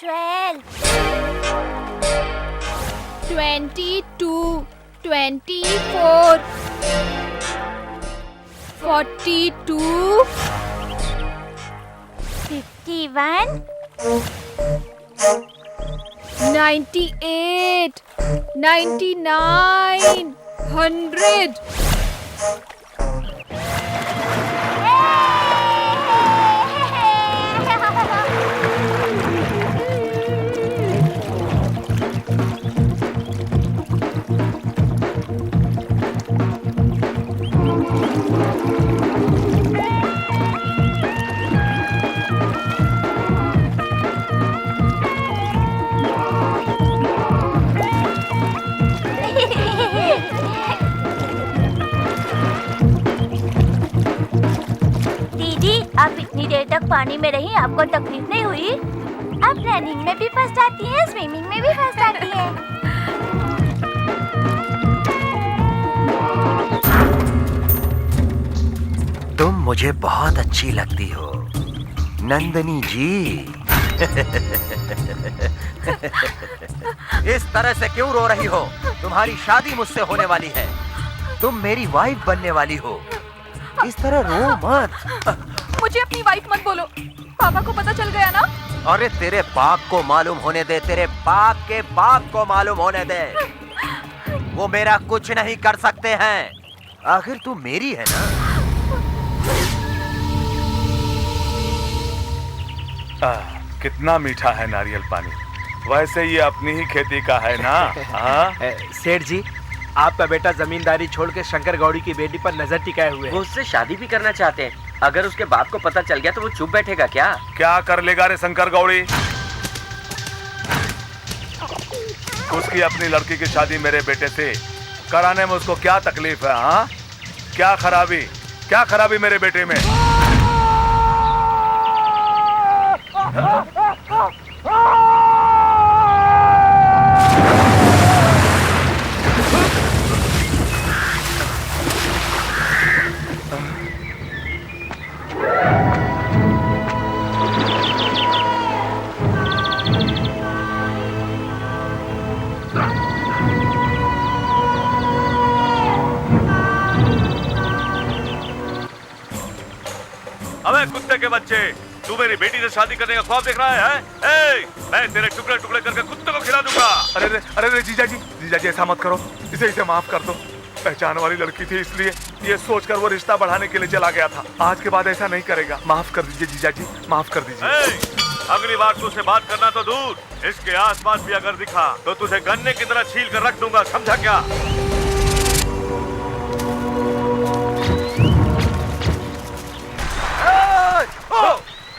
12, 22, 24, 42, 51, 98, 99, 100. दीदी, आप इतनी देर तक पानी में रही, आपको तकलीफ नहीं हुई? आप रनिंग में भी फर्स्ट आती हैं, स्विमिंग में भी फर्स्ट आती हैं। तुम मुझे बहुत अच्छी लगती हो नंदनी जी। इस तरह से क्यों रो रही हो? तुम्हारी शादी मुझसे होने वाली है, तुम मेरी वाइफ बनने वाली हो। इस तरह रो मत। मुझे अपनी वाइफ मत बोलो, पापा को पता चल गया ना। अरे तेरे बाप को मालूम होने दे, तेरे बाप के बाप को मालूम होने दे। वो मेरा कुछ नहीं कर सकते हैं, आखिर तू मेरी है ना। कितना मीठा है नारियल पानी। वैसे ये अपनी ही खेती का है ना। सेठ जी, आपका बेटा जमींदारी छोड़ के शंकर गौड़ी की बेटी पर नजर टिकाए हुए है। वो उससे शादी भी करना चाहते हैं। अगर उसके बाप को पता चल गया तो वो चुप बैठेगा क्या? क्या कर लेगा रे शंकर गौड़ी? उसकी अपनी लड़की की शादी मेरे बेटे से कराने में उसको क्या तकलीफ है? हाँ, क्या खराबी मेरे बेटे में? अबे कुत्ते के बच्चे, तू मेरी बेटी से शादी करने का ख्वाब देख रहा है? मैं तेरे टुकड़े टुकड़े करके कुत्ते को खिला दूंगा। अरे जीजा जी ऐसा मत करो, इसे माफ कर दो। पहचान वाली लड़की थी, इसलिए ये सोचकर वो रिश्ता बढ़ाने के लिए चला गया था। आज के बाद ऐसा नहीं करेगा। माफ कर दीजिए जीजा जी, माफ कर दीजिए। अगली बार तुझसे बात करना तो दूर, इसके आसपास भी अगर दिखा तो तुझे गन्ने की तरह छील कर रख दूंगा, समझा क्या?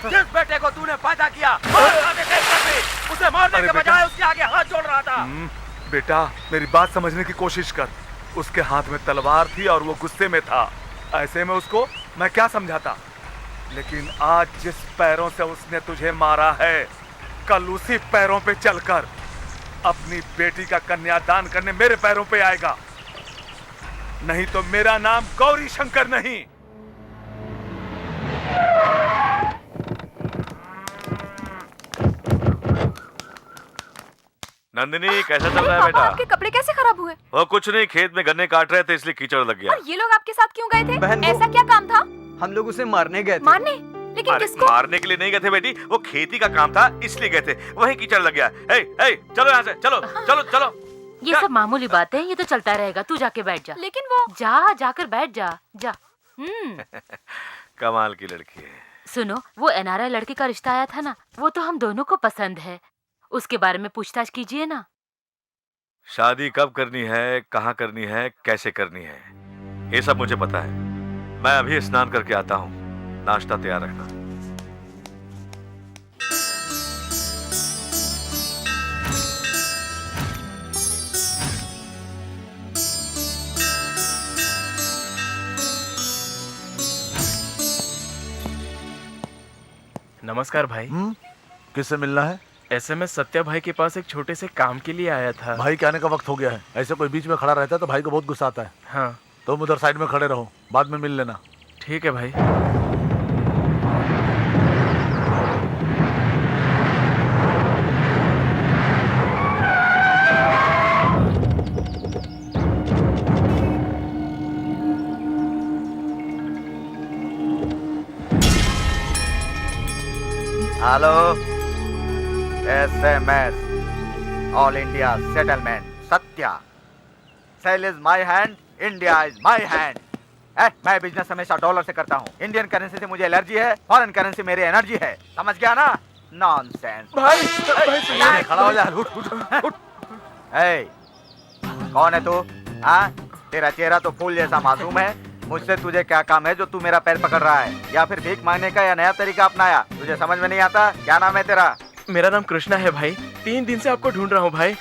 जिस बेटे को तूने पैदा किया, उसे मारने के बजाय उसके आगे हाथ जोड़ रहा था। बेटा, मेरी बात समझने की कोशिश कर। उसके हाथ में तलवार थी और वो गुस्से में था। ऐसे में उसको मैं क्या समझाता? लेकिन आज जिस पैरों से उसने तुझे मारा है, कल उसी पैरों पे चलकर अपनी बेटी का कन्यादान करने मेरे पैरों पे आएगा। नहीं तो मेरा नाम गौरी शंकर नहीं। नंदिनी, कैसा चल रहा है बेटा? आपके कपड़े कैसे खराब हुए? वो कुछ नहीं, खेत में गन्ने काट रहे थे इसलिए कीचड़ लग गया। और ये लोग आपके साथ क्यों गए थे? बहन, ऐसा क्या काम था? हम लोग उसे मारने गए थे। मारने? लेकिन किसको? मारने के लिए नहीं गए थे बेटी, वो खेती का काम था इसलिए गए थे। वही कीचड़ लग गया। चलो यहाँ से, चलो। ये सब मामूली बात है, ये तो चलता रहेगा। तू जाके बैठ जा। लेकिन वो जाकर बैठ जा। कमाल की लड़की है। सुनो, वो एनआरआई लड़के का रिश्ता आया था ना, वो तो हम दोनों को पसंद है। उसके बारे में पूछताछ कीजिए ना। शादी कब करनी है, कहाँ करनी है, कैसे करनी है, ये सब मुझे पता है। मैं अभी स्नान करके आता हूँ, नाश्ता तैयार रखना। नमस्कार भाई। किससे मिलना है? एसएमएस सत्या भाई के पास एक छोटे से काम के लिए आया था। भाई के आने का वक्त हो गया है। ऐसे कोई बीच में खड़ा रहता है तो भाई को बहुत गुस्सा आता है। हाँ, तुम उधर साइड में खड़े रहो, बाद में मिल लेना। ठीक है भाई। Hello, SMS, all India settlement, Satya. Sale is my hand, India is my hand. मैं बिजनेस हमेशा डॉलर से करता हूँ। इंडियन करेंसी से मुझे एलर्जी है, फॉरेन करेंसी मेरी एनर्जी है। समझ गया ना? नॉनसेंस। भाई सुनिए, खड़ा हो जा, उठ उठ उठ। ए, कौन है तू? हाँ, तेरा चेहरा तो फूल जैसा मासूम है। मुझसे तुझे क्या काम है जो तू मेरा पैर पकड़ रहा है? या फिर भीख मांगने का या नया तरीका अपनाया? तुझे समझ में नहीं आता? क्या नाम है तेरा? मेरा नाम कृष्णा है भाई। 3 दिन से आपको ढूंढ रहा हूँ भाई।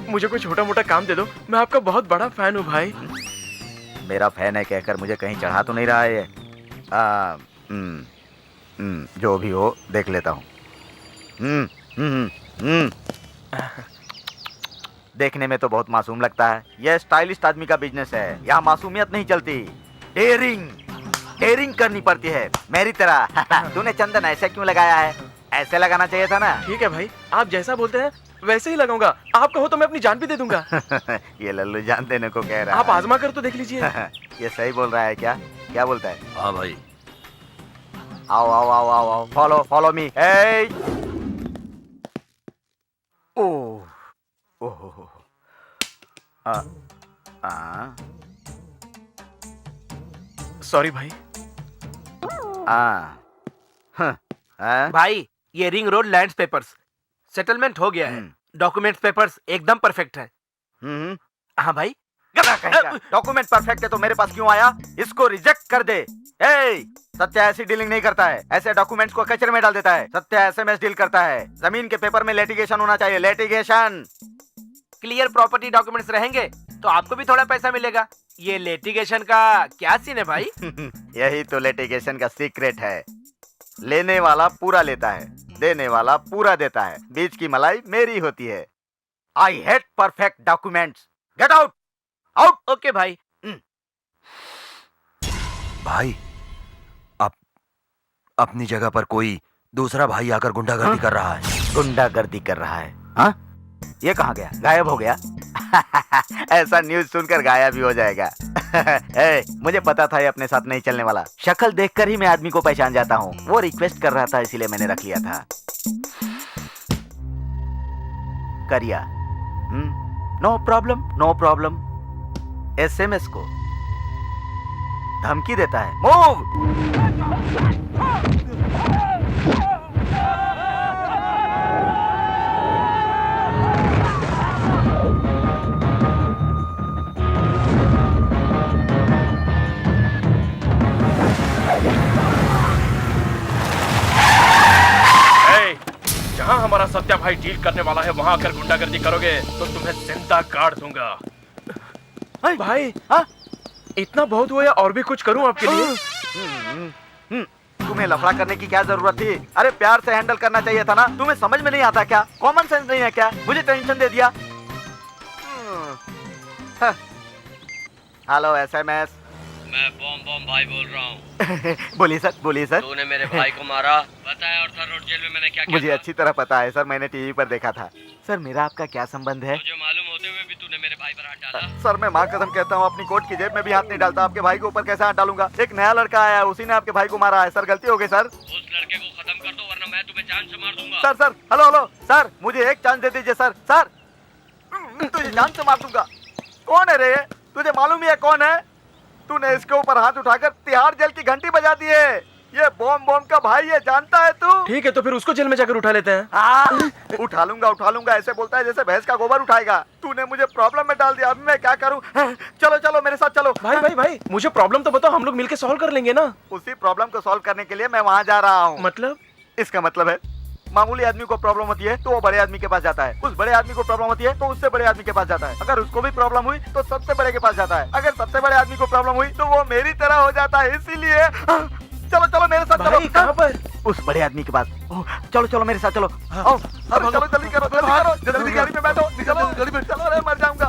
मुझे कोई छोटा मोटा काम दे दो, मैं आपका बहुत बड़ा फैन हूँ भाई। मेरा फैन है कहकर मुझे कहीं चढ़ा तो नहीं रहा है ये? जो भी हो देख लेता हूँ। देखने में तो बहुत मासूम लगता है। यह स्टाइलिस्ट आदमी का बिजनेस है, यहाँ मासूमियत नहीं चलती। डेयरिंग करनी पड़ती है मेरी तरह। तूने चंदन ऐसे क्यों लगाया है? ऐसे लगाना चाहिए था ना। ठीक है भाई, आप जैसा बोलते हैं वैसे ही लगाऊंगा। आप कहो तो मैं अपनी जान भी दे दूंगा। ये लल्लू जान देने को कह रहा है। आप आजमा कर तो देख लीजिए। ये सही बोल रहा है क्या? क्या बोलता है? हाँ भाई। आओ आओ आओ आओ आओ, फॉलो फॉलो मी। ओह ओह, सॉरी भाई। भाई ये ring road land papers settlement हो गया है। डॉक्यूमेंट्स पेपर्स एकदम परफेक्ट है। हाँ भाई। डॉक्यूमेंट परफेक्ट है तो मेरे पास क्यों आया? इसको रिजेक्ट कर दे। सत्या ऐसी डीलिंग नहीं करता है। ऐसे डॉक्यूमेंट्स को कचरे में डाल देता है। सत्या SMS डील करता है। जमीन के पेपर में लिटिगेशन होना चाहिए, लिटिगेशन। क्लियर प्रॉपर्टी डॉक्यूमेंट्स रहेंगे तो आपको भी थोड़ा पैसा मिलेगा। ये लिटिगेशन का क्या सीन है भाई? यही तो लिटिगेशन का सीक्रेट है। लेने वाला पूरा लेता है, देने वाला पूरा देता है। बीच की मलाई मेरी होती है। I hate perfect documents. Get out out. Okay भाई। भाई, अपनी जगह पर कोई दूसरा भाई आकर गुंडागर्दी कर रहा है। गुंडागर्दी कर रहा है? हाँ, ये कहाँ गया? गायब हो गया? ऐसा न्यूज सुनकर गायब भी हो जाएगा। मुझे पता था ये अपने साथ नहीं चलने वाला। शक्ल देखकर ही मैं आदमी को पहचान जाता हूँ। वो रिक्वेस्ट कर रहा था इसीलिए मैंने रख लिया था। करिया। No problem no problem. SMS को धमकी देता है। मूव। जहाँ हमारा सत्या भाई डील करने वाला है वहाँ आकर गुंडागर्दी करोगे तो तुम्हें जिंदा गाड़ दूंगा। भाई इतना बहुत हुआ या और भी कुछ करूं आपके लिए? तुम्हें लफड़ा करने की क्या जरूरत थी? अरे प्यार से हैंडल करना चाहिए था ना। तुम्हें समझ में नहीं आता क्या? कॉमन सेंस नहीं है क्या? मुझे टेंशन दे दिया। Hello SMS। मैं बॉम भाई बोल रहा हूँ। बोलिए सर, बोलिए सर। तूने मेरे भाई को मारा, बताया और सर रोड जेल में मैंने क्या किया? मुझे अच्छी तरह पता है सर, मैंने टीवी पर देखा था। सर मेरा आपका क्या संबंध है? मुझे मालूम होते हुए भी तूने मेरे भाई पर हाथ डाला। सर मैं माँ कसम कहता हूँ अपनी कोट की जेब में भी हाथ नहीं डालता। आपके भाई के ऊपर कैसे हाथ डालूंगा? एक नया लड़का आया है, उसी ने आपके भाई को मारा है। सर गलती हो गई सर। उस लड़के को खत्म कर दो वरना मैं तुम्हें जान से मार दूंगा। Sir sir hello hello sir, मुझे एक चांस दे दीजिए सर। सर तुझे जान से मार दूंगा। कौन है रे? तुझे मालूम ही है कौन है? तूने इसके ऊपर हाथ उठाकर तिहाड़ जेल की घंटी बजा दी है। ये बॉम्ब का भाई है, जानता है तू? ठीक है तो फिर उसको जेल में जाकर उठा लेते हैं। उठा लूंगा ऐसे बोलता है जैसे भैंस का गोबर उठाएगा। तूने मुझे प्रॉब्लम में डाल दिया, अभी मैं क्या करूं? चलो चलो मेरे साथ चलो। भाई मुझे प्रॉब्लम तो बताओ, हम लोग मिलके सॉल्व कर लेंगे ना। उसी प्रॉब्लम को सॉल्व करने के लिए मैं वहाँ जा रहा हूँ। मतलब? इसका मतलब है मामूली आदमी को प्रॉब्लम होती है तो वो बड़े आदमी के पास जाता है। उस बड़े आदमी को प्रॉब्लम होती है तो उससे बड़े आदमी के पास जाता है। अगर उसको भी प्रॉब्लम हुई तो सबसे बड़े के पास जाता है। अगर सबसे बड़े आदमी को प्रॉब्लम हुई तो वो मेरी तरह हो जाता है। इसीलिए चलो चलो मेरे साथ चलो। कहाँ पर? उस बड़े आदमी के पास। चलो चलो मेरे साथ चलो। आओ चलो जल्दी करो जल्दी गाड़ी में बैठो। चलो गाड़ी में चलो। अरे मर जाऊंगा।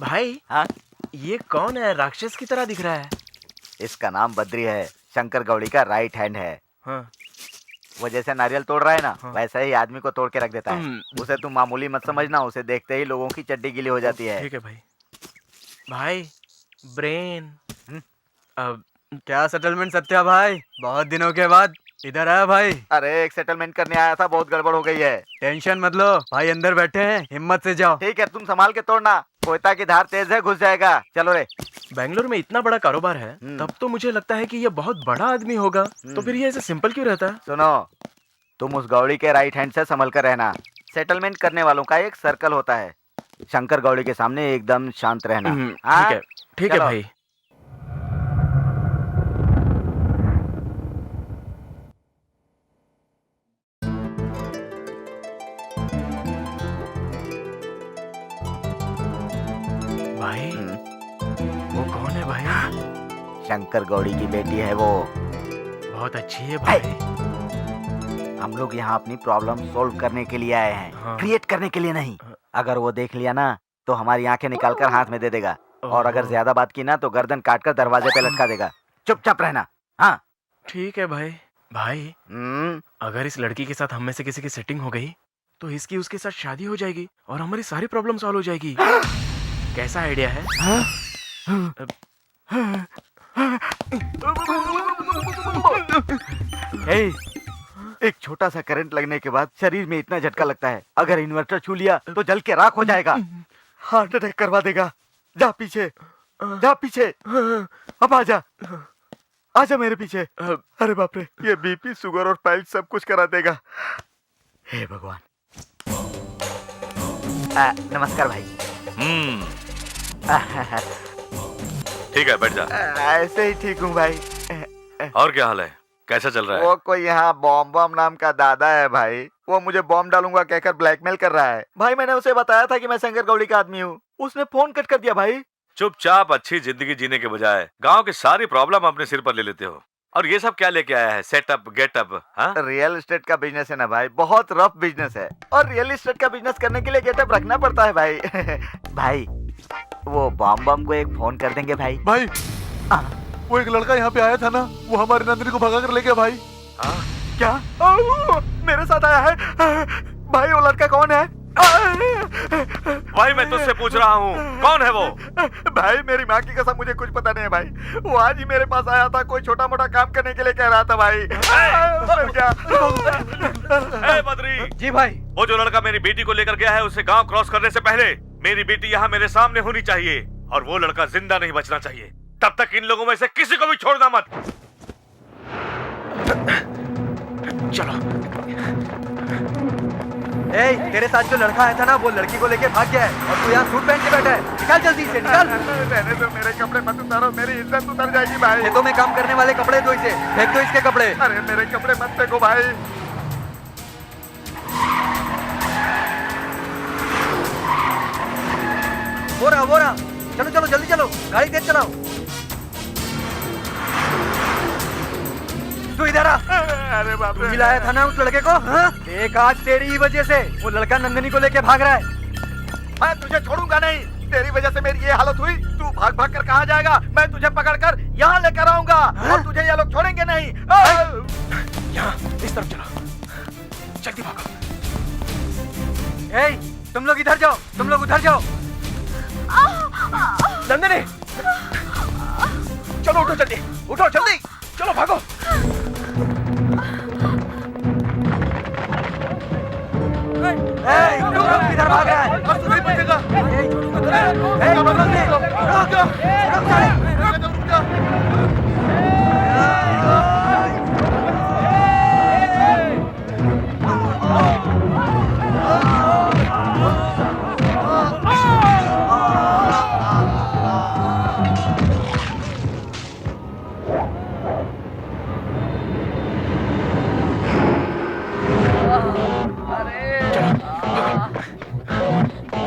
भाई हाँ, ये कौन है? राक्षस की तरह दिख रहा है। इसका नाम बद्री है, शंकर गौड़ी का राइट हैंड है। हाँ। वो जैसे नारियल तोड़ रहा है ना, हाँ। वैसे ही आदमी को तोड़ के रख देता है। उसे तुम मामूली मत समझना, उसे देखते ही लोगों की चड्डी गीली हो जाती है। ठीक है भाई। भाई ब्रेन। अब क्या सेटलमेंट सत्या भाई, बहुत दिनों के बाद इधर आया भाई। अरे एक सेटलमेंट करने आया था, बहुत गड़बड़ हो गई है। टेंशन मत लो भाई, अंदर बैठे हैं, हिम्मत से जाओ। ठीक है, तुम संभाल के तोड़ना, कोयता की धार तेज है, घुस जाएगा। चलो रे। बेंगलोर में इतना बड़ा कारोबार है, तब तो मुझे लगता है कि ये बहुत बड़ा आदमी होगा। तो फिर ये ऐसे सिंपल क्यों रहता है? सुनो, तुम उस गौड़ी के राइट हैंड से संभल कर रहना। सेटलमेंट करने वालों का एक सर्कल होता है, शंकर गौड़ी के सामने एकदम शांत रहना। ठीक है चलो। भाई। भाई वो कौन है भाई? शंकर गौड़ी की बेटी है वो। बहुत अच्छी है भाई। हम लोग यहाँ अपनी प्रॉब्लम सोल्व करने के लिए आए हैं, हाँ। क्रिएट करने के लिए नहीं। अगर वो देख लिया ना तो हमारी आंखें निकाल कर हाथ में दे देगा, और अगर ज्यादा बात की ना तो गर्दन काट कर दरवाजे पे लटका देगा। चुपचाप रहना। हाँ ठीक है भाई। भाई अगर इस लड़की के साथ हम में से किसी की सेटिंग हो गई तो इसकी उसके साथ शादी हो जाएगी और हमारी सारी प्रॉब्लम सॉल्व हो जाएगी। कैसा आइडिया है? एक छोटा सा करंट लगने के बाद शरीर में इतना झटका लगता है, अगर इन्वर्टर छू लिया तो जल के राख हो जाएगा, हार्ट अटैक करवा देगा। जा पीछे, जा पीछे, अब आजा, आजा मेरे पीछे। अरे बाप रे, ये बीपी, शुगर और पाइल्स सब कुछ करा देगा। हे भगवान। नमस्कार भाई। ठीक है, बैठ जा। ऐसे ही ठीक हूँ भाई। और क्या हाल है, कैसा चल रहा है? वो कोई यहाँ बॉम्ब बॉम्ब नाम का दादा है भाई, वो मुझे बॉम्ब डालूंगा कहकर ब्लैकमेल कर रहा है भाई। मैंने उसे बताया था कि मैं शंकर गौड़ी का आदमी हूँ, उसने फोन कट कर दिया भाई। चुपचाप अच्छी जिंदगी जीने के बजाय गांव की सारी प्रॉब्लम अपने सिर पर ले लेते हो। और ये सब क्या लेके आया है? Setup getup? हाँ, रियल एस्टेट का बिजनेस है ना भाई, बहुत रफ बिजनेस है, और रियल एस्टेट का बिजनेस करने के लिए गेटअप रखना पड़ता है भाई। भाई वो बॉम्ब बम को एक फोन कर देंगे भाई। भाई वो एक लड़का यहाँ पे आया था ना, वो हमारी नंदिनी को भगा कर ले गया भाई। क्या? मेरे साथ आया है भाई? वो लड़का कौन है भाई? मैं तुझसे पूछ रहा हूँ, कौन है वो? भाई मेरी माँ की कसम मुझे कुछ पता नहीं है भाई, वो आज ही मेरे पास आया था, कोई छोटा मोटा काम करने के लिए कह रहा था भाई। ए बद्री जी भाई। वो जो लड़का मेरी बेटी को लेकर गया है, उसे गांव क्रॉस करने से पहले मेरी बेटी यहाँ मेरे सामने होनी चाहिए, और वो लड़का जिंदा नहीं बचना चाहिए। तब तक इन लोगों में से किसी को भी छोड़ना मत। चलो। तेरे साथ जो लड़का आया था ना, वो लड़की को लेके भाग गया है, और तू यहाँ सूट पहन के बैठा है। निकल जल्दी से, निकल। रहने दो, मेरे कपड़े मत उतारो, मेरी इज्जत उतर जाएगी भाई। खेतों में काम करने वाले कपड़े दो इसे, फेंक दो इसके कपड़े। अरे मेरे कपड़े मत फेंको भाई। वो रहा, चलो चलो जल्दी चलो, गाड़ी तेज चलाओ। तू इधर आ। अरे बाप रे, मिलाया था ना उस लड़के को, हाँ? एक आज तेरी ही वजह से वो लड़का नंदिनी को लेके भाग रहा है। मैं तुझे छोड़ूंगा नहीं, तेरी वजह से मेरी ये हालत हुई। तू भाग भाग कर कहाँ जाएगा? मैं तुझे पकड़ कर यहाँ लेकर आऊंगा, और तुझे ये लोग छोड़ेंगे नहीं। यहाँ इस तरफ चलो, जल्दी भागो। तुम लोग इधर जाओ, तुम लोग उधर जाओ। नंदिनी चलो, उठो जल्दी, उठो जल्दी, चलो भागो। इधर भाग रहा है, अब तू नहीं बचेगा।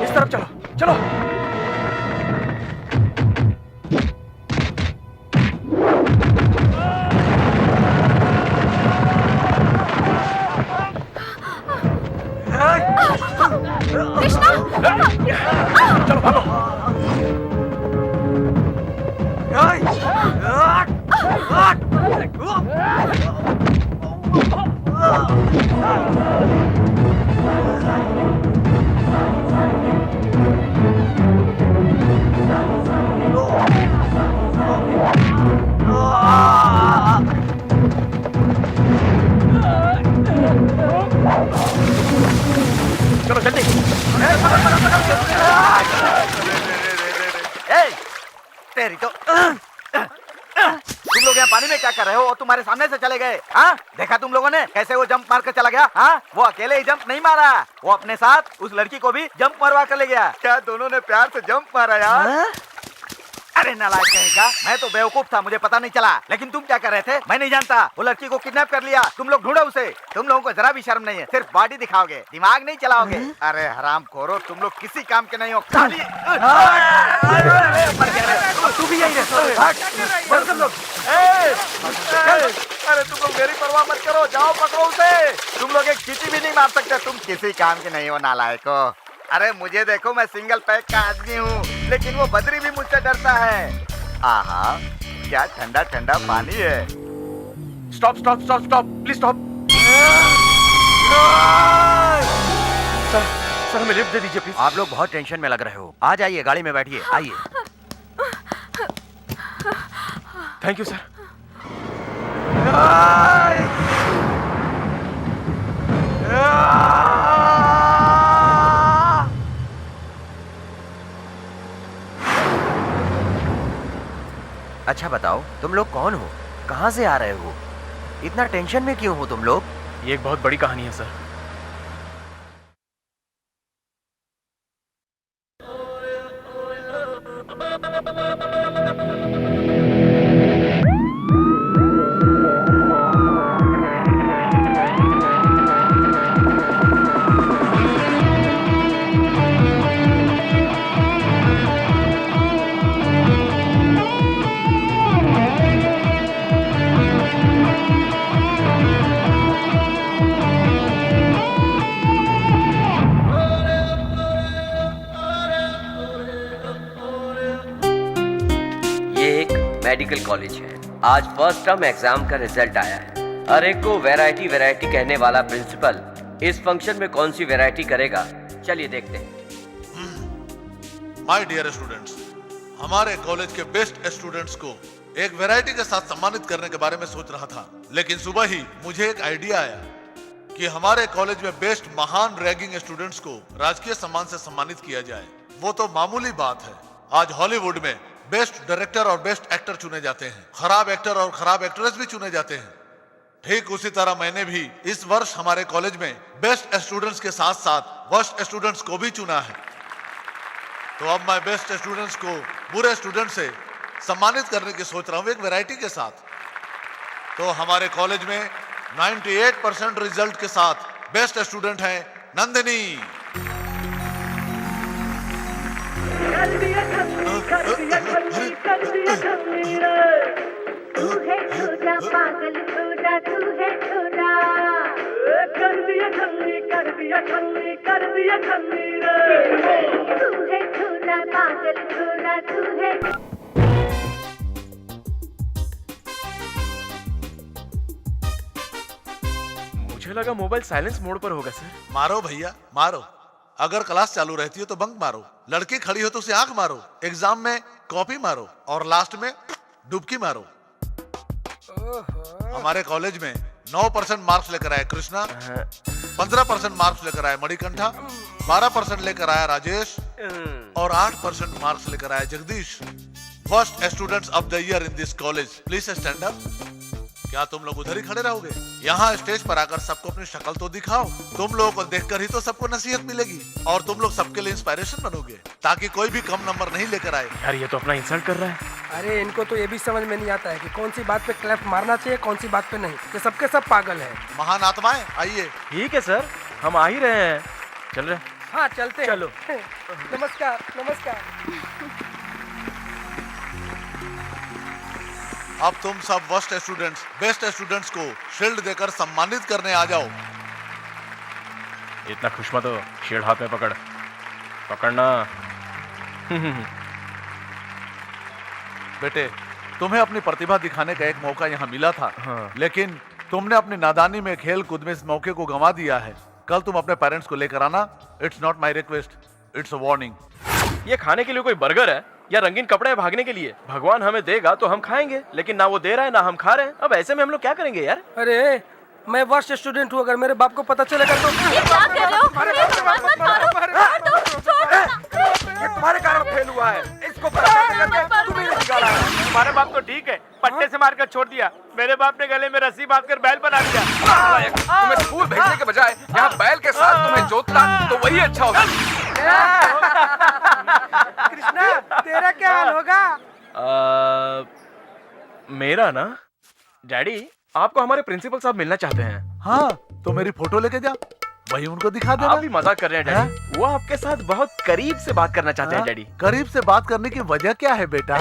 इस तरफ चलो, चलो। चलो भागो। तेरी तो तुम लोग यहाँ पानी में क्या कर रहे हो और तुम्हारे सामने से चले गए? हाँ, देखा तुम लोगों ने कैसे वो जंप मार कर चला गया? हाँ, वो अकेले ही जंप नहीं मारा, वो अपने साथ उस लड़की को भी जंप मरवा कर ले गया। क्या दोनों ने प्यार से जंप मारा यार? अरे नालायक कहीं का, मैं तो बेवकूफ था, मुझे पता नहीं चला। लेकिन तुम क्या कर रहे थे? मैं नहीं जानता। वो लड़की को किडनैप कर लिया, तुम लोग ढूंढो उसे। तुम लोगों को जरा भी शर्म नहीं है, सिर्फ बॉडी दिखाओगे, दिमाग नहीं चलाओगे। अरे हरामखोरो, तुम लोग किसी काम के नहीं हो, खाली तू भी यही अरे तुम लोग मेरी परवाह मत करो, जाओ पकड़ो उसे। तुम लोग एक चींटी भी नहीं मार सकते, तुम किसी काम के नहीं हो नालायको। अरे मुझे देखो, मैं सिंगल पैक का आदमी हूँ, लेकिन वो बद्री भी मुझसे डरता है। आहा, क्या ठंडा ठंडा पानी है। Stop stop stop stop, please stop. Sir हमें लिफ्ट दे दीजिए प्लीज। आप लोग बहुत टेंशन में लग रहे हो, आ जाइए, गाड़ी में बैठिए, आइए। Thank you sir. अच्छा बताओ, तुम लोग कौन हो, कहाँ से आ रहे हो, इतना टेंशन में क्यों हो तुम लोग? ये एक बहुत बड़ी कहानी है सर। मेडिकल कॉलेज है। आज फर्स्ट टर्म एग्जाम का रिजल्ट आया है। अरे को वैरायटी वैरायटी कहने वाला प्रिंसिपल इस फंक्शन में कौन सी वैरायटी करेगा, चलिए देखते हैं। माय डियर स्टूडेंट्स, हमारे कॉलेज के बेस्ट स्टूडेंट्स को एक वैरायटी के साथ सम्मानित करने के बारे में सोच रहा था, लेकिन सुबह ही मुझे एक आइडिया आया कि हमारे कॉलेज में बेस्ट महान रैगिंग स्टूडेंट्स को राजकीय सम्मान से सम्मानित किया जाए। वो तो मामूली बात है, आज हॉलीवुड में बेस्ट डायरेक्टर और बेस्ट एक्टर चुने जाते हैं, खराब एक्टर और खराब एक्ट्रेस भी चुने जाते हैं। ठीक उसी तरह मैंने भी इस वर्ष हमारे कॉलेज में बेस्ट स्टूडेंट्स के साथ साथ वर्स्ट स्टूडेंट्स को भी चुना है। तो अब मैं बेस्ट स्टूडेंट्स को बुरे स्टूडेंट से सम्मानित करने की सोच रहा हूं एक वैरायटी के साथ। तो हमारे कॉलेज में 98% रिजल्ट के साथ बेस्ट स्टूडेंट है नंदिनी। मुझे लगा मोबाइल साइलेंस मोड पर होगा सर। मारो भैया मारो, अगर क्लास चालू रहती है तो बंक मारो, लड़की खड़ी हो तो उसे आंख मारो, एग्जाम में कॉपी मारो और लास्ट में डुबकी मारो। हमारे कॉलेज में 9% मार्क्स लेकर आए कृष्णा, 15% मार्क्स लेकर आए मणिकंठा, 12% लेकर आया राजेश और 8% मार्क्स लेकर आया Jagdish. First students of the year in this college, please stand up. क्या तुम लोग उधर ही खड़े रहोगे? यहाँ स्टेज पर आकर सबको अपनी शक्ल तो दिखाओ। तुम लोगों को देखकर ही तो सबको नसीहत मिलेगी और तुम लोग सबके लिए इंस्पिरेशन बनोगे, ताकि कोई भी कम नंबर नहीं लेकर आए। यार ये तो अपना इंसल्ट कर रहा है। अरे इनको तो ये भी समझ में नहीं आता है कि कौन सी बात पे क्लैप मारना चाहिए, कौन सी बात पे नहीं। ये सबके सब पागल है। महान आत्माएं आइए। ठीक है सर, हम आ ही रहे हैं, चल रहे। हाँ चलते हैं। चलो। नमस्कार नमस्कार। अब तुम सब वर्स्ट स्टूडेंट्स बेस्ट स्टूडेंट्स को शील्ड देकर सम्मानित करने आ जाओ। इतना खुश मत हो, शील्ड हाथ में पकड़, पकड़ना। बेटे, तुम्हें अपनी प्रतिभा दिखाने का एक मौका यहाँ मिला था, हाँ। लेकिन तुमने अपनी नादानी में खेल कूद में इस मौके को गंवा दिया है। कल तुम अपने पेरेंट्स को लेकर आना। It's not my request, it's a warning. ये खाने के लिए कोई बर्गर है या रंगीन कपड़े हैं भागने के लिए? भगवान हमें देगा तो हम खाएंगे, लेकिन ना वो दे रहा है ना हम खा रहे हैं। अब ऐसे में हम लोग क्या करेंगे यार? अरे मैं वर्स्ट स्टूडेंट हूँ, अगर मेरे बाप को पता चलेगा तो। ये क्या कर रहे हो? ये तुम्हारे कारण फेल हुआ है, इसको पता चलेगा तो तुम्हें तुम्हारे बाप तो ठीक है, पट्टे से मारकर छोड़ दिया। मेरे बाप ने गले में रस्सी बांधकर बैल बना दिया। तुम्हें स्कूल भेजने के बजाय यहाँ बैल के साथ तुम्हें जोतना तो वही अच्छा होगा। कृष्णा तेरा क्या हाल होगा? मेरा ना डैडी, आपको हमारे प्रिंसिपल साहब मिलना चाहते हैं। हाँ तो मेरी फोटो लेके जा, वही उनको दिखा देना। आप भी मजाक कर रहे हैं डैडी। वो आपके साथ बहुत करीब से बात करना चाहते हैं डैडी। करीब से बात करने की वजह क्या है बेटा?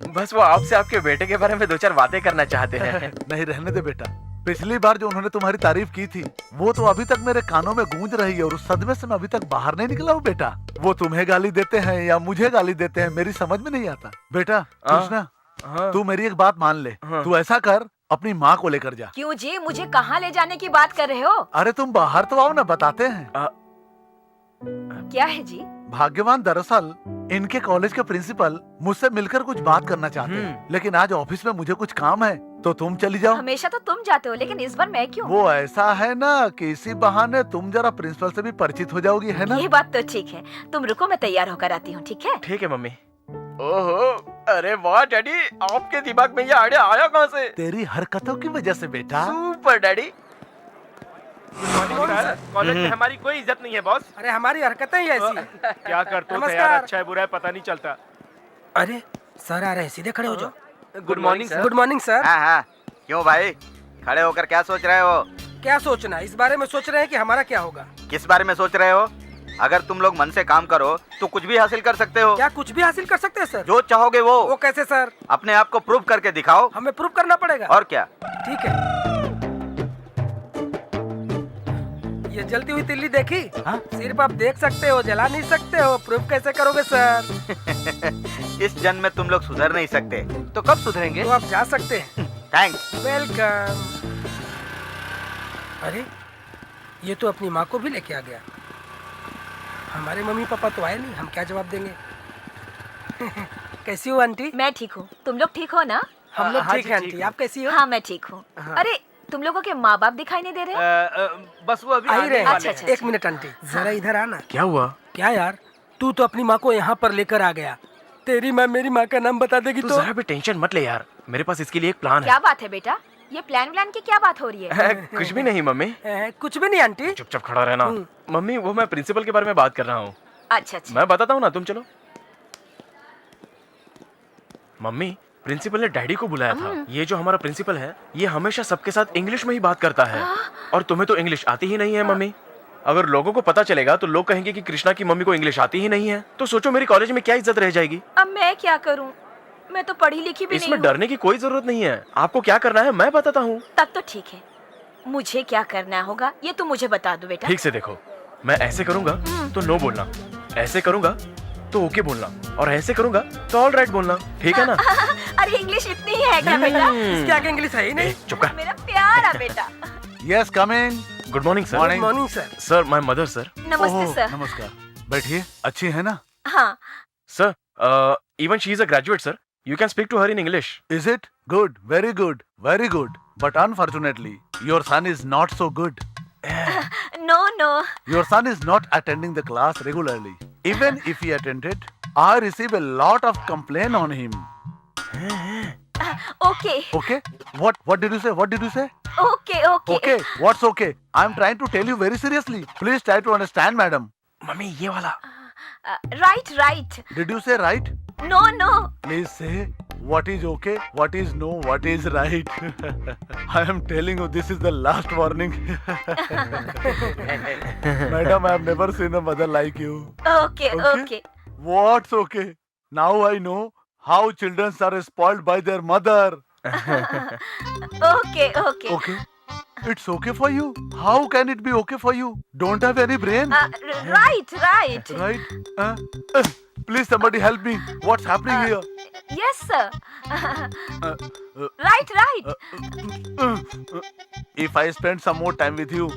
बस वो आपसे आपके बेटे के बारे में 2-4 बातें करना चाहते हैं। नहीं रहने दे बेटा, पिछली बार जो उन्होंने तुम्हारी तारीफ की थी वो तो अभी तक मेरे कानों में गूंज रही है और उस सदमे से मैं अभी तक बाहर नहीं निकला हूँ बेटा। वो तुम्हें गाली देते हैं या मुझे गाली देते हैं मेरी समझ में नहीं आता। बेटा कृष्णा, तू मेरी एक बात मान ले, तू ऐसा कर, अपनी माँ को लेकर जा। क्यों जी, मुझे कहाँ ले जाने की बात कर रहे हो? अरे तुम बाहर तो आओ ना, बताते हैं। क्या है जी? भाग्यवान दरअसल इनके कॉलेज के प्रिंसिपल मुझसे मिलकर कुछ बात करना चाहते हैं, लेकिन आज ऑफिस में मुझे कुछ काम है तो तुम चली जाओ। हमेशा तो तुम जाते हो, लेकिन इस बार मैं क्यों? वो ऐसा है ना कि इसी बहाने तुम जरा प्रिंसिपल से भी परिचित हो जाओगी, है ना? ये बात तो ठीक है, तुम रुको, मैं तैयार होकर आती हूँ। ठीक है? ठीक है मम्मी। ओहो, अरे वाह डैडी, आपके दिमाग में ये आइडिया आया कहाँ से? तेरी हरकतों की वजह से बेटा। Super daddy. कॉलेज में हमारी कोई इज्जत नहीं है बॉस। अरे हमारी हरकतें ही ऐसी हैं। क्या करते हो यार, नमस्कार। अच्छा है बुरा है पता नहीं चलता। अरे सर आ रहे हैं, सीधे खड़े हो जाओ। Good morning sir. Good morning sir. हाँ हाँ, क्यों भाई खड़े होकर क्या सोच रहे हो? क्या सोचना, इस बारे में सोच रहे हैं कि हमारा क्या होगा। किस बारे में सोच रहे हो? अगर तुम लोग मन से काम करो तो कुछ भी हासिल कर सकते हो। क्या कुछ भी हासिल कर सकते हैं सर? जो चाहोगे वो। वो कैसे सर? अपने आप को प्रूव करके दिखाओ। हमें प्रूव करना पड़ेगा। और क्या? ठीक है। ये जलती हुई तिल्ली देखी? सिर्फ आप देख सकते हो, जला नहीं सकते हो। प्रूफ कैसे करोगे सर? इस जन्म में तुम लोग सुधर नहीं सकते, तो कब सुधरेंगे? तो आप जा सकते हैं। थैंक्स। वेलकम। अरे ये तो अपनी माँ को भी लेके आ गया। हमारे मम्मी पापा तो आए नहीं, हम क्या जवाब देंगे? कैसी हो आंटी? मैं ठीक हूँ, तुम लोग ठीक हो ना? हम लोग ठीक है आंटी, आप कैसी हो? हाँ मैं ठीक हूँ। अरे तुम लोगों के माँ बाप दिखाई नहीं दे रहे? बस वो अभी आ ही रहे हैं। अच्छा, अच्छा, एक मिनट आंटी, जरा इधर आना। क्या हुआ? क्या यार, तू तो अपनी माँ को यहाँ पर लेकर आ गया, तेरी माँ मेरी माँ का नाम बता देगी तो? जरा भी टेंशन मत ले यार, मेरे पास इसके लिए एक प्लान है। क्या बात है बेटा, ये प्लान व्लान की क्या बात हो रही है? कुछ भी नहीं मम्मी। कुछ भी नहीं आंटी। चुपचाप खड़ा रहना। मम्मी वो मैं प्रिंसिपल के बारे में बात कर रहा हूँ। अच्छा अच्छा। मैं बताता हूँ ना, तुम चलो। मम्मी, प्रिंसिपल ने डैडी को बुलाया था। ये जो हमारा प्रिंसिपल है, ये हमेशा सबके साथ इंग्लिश में ही बात करता है। और तुम्हें तो इंग्लिश आती ही नहीं है मम्मी। अगर लोगों को पता चलेगा तो लोग कहेंगे कि कृष्णा की मम्मी को इंग्लिश आती ही नहीं है। तो सोचो मेरी कॉलेज में क्या इज्जत रह जाएगी। अब मैं क्या करूँ, मैं तो पढ़ी लिखी भी नहीं इसमें हूँ। डरने की कोई जरूरत नहीं है। आपको क्या करना है मैं बताता हूँ। तब तो ठीक है, मुझे क्या करना होगा ये तुम मुझे बता दो बेटा। ठीक से देखो, मैं ऐसे करूंगा तो नो बोलना, ऐसे करूंगा तो ओके बोलना, और ऐसे करूंगा तो ऑल राइट बोलना, ठीक है ना? अरे इंग्लिश इतनी ही है क्या बेटा? इसके आगे इंग्लिश है ही नहीं। चुप कर। मेरा प्यारा बेटा। Yes come in. Good morning sir. Good morning sir. Sir my mother sir. नमस्ते सर। नमस्कार, बैठिए। अच्छी है ना? हाँ sir, even she is a graduate sir, you can speak to her in English. Is it? Good, very good, very good. But unfortunately, your son is not so good. no. Your son is not attending the class regularly. Even if he attended, I receive a lot of complaint on him. Okay. Okay? What did you say? What did you say? Okay. Okay. What's okay? I'm trying to tell you very seriously. Please try to understand, madam. Mummy ये वाला। Right. Did you say right? No. Please say what is okay, what is no, what is right. I am telling you, this is the last warning. Madam, I have never seen a mother like you. Okay. What's okay? Now I know how children are spoiled by their mother. Okay. Okay? It's okay for you? How can it be okay for you? Don't have any brain? Right. Right? Please somebody help me. What's happening here? Yes sir. Right. If I spend some more time with you,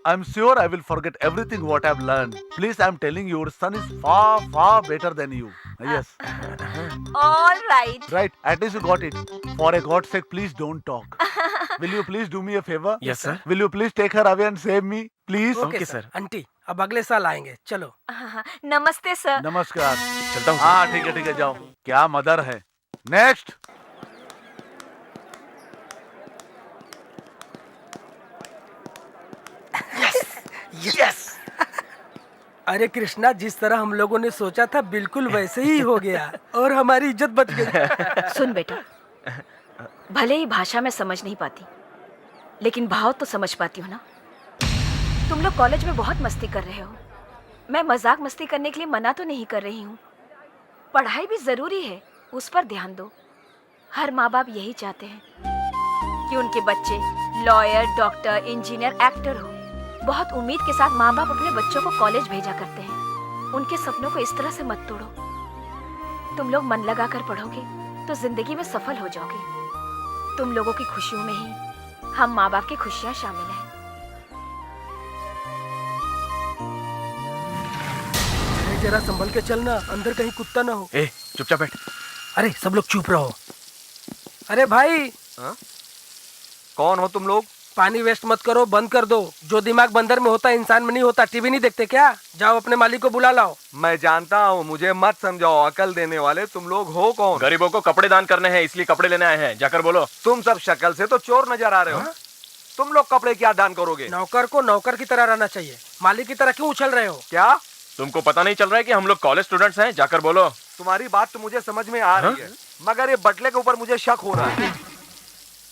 I'm sure I will forget everything what I've learned. Please, I'm telling you, your son is far, far better than you. Yes. All right. Right, at least you got it. For a God's sake, please don't talk. Will you please do me a favor? Yes, sir. Will you please take her away and save me? Please? Okay, sir. Aunty, अब अगले साल आएंगे, चलो। नमस्ते sir. नमस्कार। चलता हूँ। हाँ ठीक है जाओ। क्या मदर है। नेक्स्ट। यस। अरे कृष्णा, जिस तरह हम लोगों ने सोचा था बिल्कुल वैसे ही हो गया और हमारी इज्जत बच गई। सुन बेटा, भले ही भाषा में समझ नहीं पाती, लेकिन भाव तो समझ पाती हो ना। तुम लोग कॉलेज में बहुत मस्ती कर रहे हो। मैं मजाक मस्ती करने के लिए मना तो नहीं कर रही हूँ। पढ़ाई भी जरूरी है, उस पर ध्यान दो। हर माँ बाप यही चाहते हैं कि उनके बच्चे लॉयर, डॉक्टर, इंजीनियर, एक्टर हो। बहुत उम्मीद के साथ माँ बाप अपने बच्चों को कॉलेज भेजा करते हैं। उनके सपनों को इस तरह से मत तोड़ो। तुम लोग मन लगा कर पढ़ोगे तो जिंदगी में सफल हो जाओगे। तुम लोगों की खुशियों में ही हम माँ बाप की खुशियाँ शामिल हैं। जरा संभल के चलना, अंदर कहीं कुत्ता ना हो। ए, चुपचाप बैठ। अरे सब लोग चुप रहो। अरे भाई, कौन हो तुम लोग? पानी वेस्ट मत करो, बंद कर दो। जो दिमाग बंदर में होता है इंसान में नहीं होता। टीवी नहीं देखते क्या? जाओ अपने मालिक को बुला लाओ। मैं जानता हूँ, मुझे मत समझाओ। अकल देने वाले तुम लोग हो कौन? गरीबों को कपड़े दान करने हैं, इसलिए कपड़े लेने आए हैं। जाकर बोलो। तुम सब शक्ल से तो चोर नजर आ रहे हो। तुम लोग कपड़े क्या दान करोगे? नौकर को नौकर की तरह रहना चाहिए, मालिक की तरह क्यों उछल रहे हो? क्या तुमको पता नहीं चल रहा है कि हम लोग कॉलेज स्टूडेंट्स हैं? जाकर बोलो। तुम्हारी बात तो मुझे समझ में आ रही है, मगर ये बटले के ऊपर मुझे शक हो रहा है।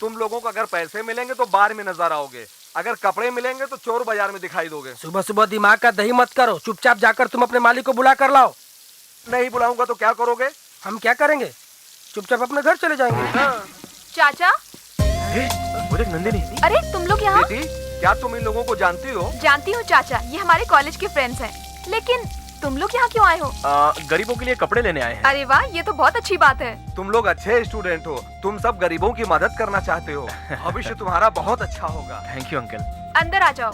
तुम लोगों को अगर पैसे मिलेंगे तो बार में नजर आओगे, अगर कपड़े मिलेंगे तो चोर बाजार में दिखाई दोगे। सुबह सुबह दिमाग का दही मत करो। चुपचाप जाकर तुम अपने मालिक को बुला कर लाओ। नहीं बुलाऊंगा तो क्या करोगे? हम क्या करेंगे? चुपचाप अपने घर चले जाएंगे। चाचा, वो देख नंदिनी। अरे तुम लोग यहाँ? बेटी, क्या तुम इन लोगों को जानती हो? जानती हूँ चाचा, ये हमारे कॉलेज के फ्रेंड्स हैं। लेकिन तुम लोग यहाँ क्यों आए हो? गरीबों के लिए कपड़े लेने आए हैं। अरे वाह, ये तो बहुत अच्छी बात है। तुम लोग अच्छे स्टूडेंट हो, तुम सब गरीबों की मदद करना चाहते हो। भविष्य तुम्हारा बहुत अच्छा होगा। Thank you uncle. अंदर आ जाओ।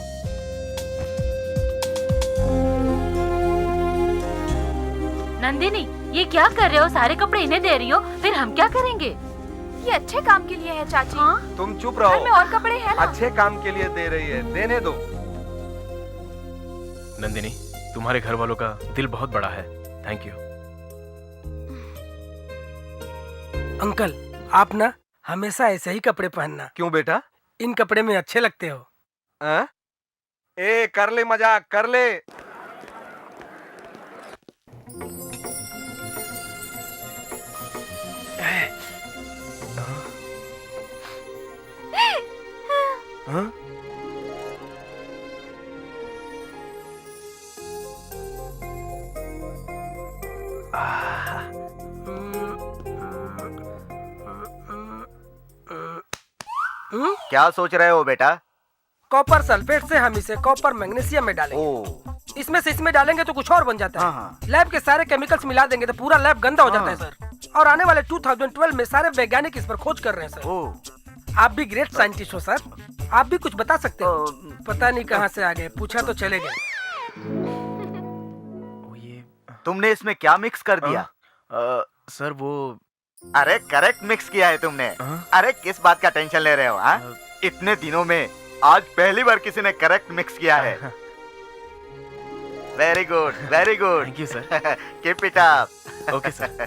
नंदिनी, ये क्या कर रहे हो? सारे कपड़े इन्हें दे रही हो, फिर हम क्या करेंगे? ये अच्छे काम के लिए है चाची। हाँ? तुम चुप घर रहो। में और कपड़े हैं ना? अच्छे काम के लिए दे रही है, देने दो। नंदिनी, तुम्हारे घर वालों का दिल बहुत बड़ा है। Thank you. अंकल, आप ना हमेशा ऐसे ही कपड़े पहनना। क्यों बेटा? इन कपड़े में अच्छे लगते हो। ए, कर ले मजाक, कर ले। हाँ? क्या सोच रहे हो बेटा? कॉपर सल्फेट से हम इसे कॉपर मैग्नीशियम में डालेंगे। इसमें से इसमें डालेंगे तो कुछ और बन जाता है। लैब के सारे केमिकल्स मिला देंगे तो पूरा लैब गंदा हो जाता है सर। और आने वाले 2012 में सारे वैज्ञानिक इस पर खोज कर रहे हैं सर। आप भी ग्रेट साइंटिस्ट हो सर, आप भी कुछ बता सकते हो। पता नहीं कहाँ से आ गए, पूछा तो चले गए। तुमने इसमें क्या मिक्स कर दिया? सर वो, अरे करेक्ट मिक्स किया है तुमने। अरे किस बात का टेंशन ले रहे हो? इतने दिनों में आज पहली बार किसी ने करेक्ट मिक्स किया है। Very good, very good. Thank you sir. Keep it up. Okay sir.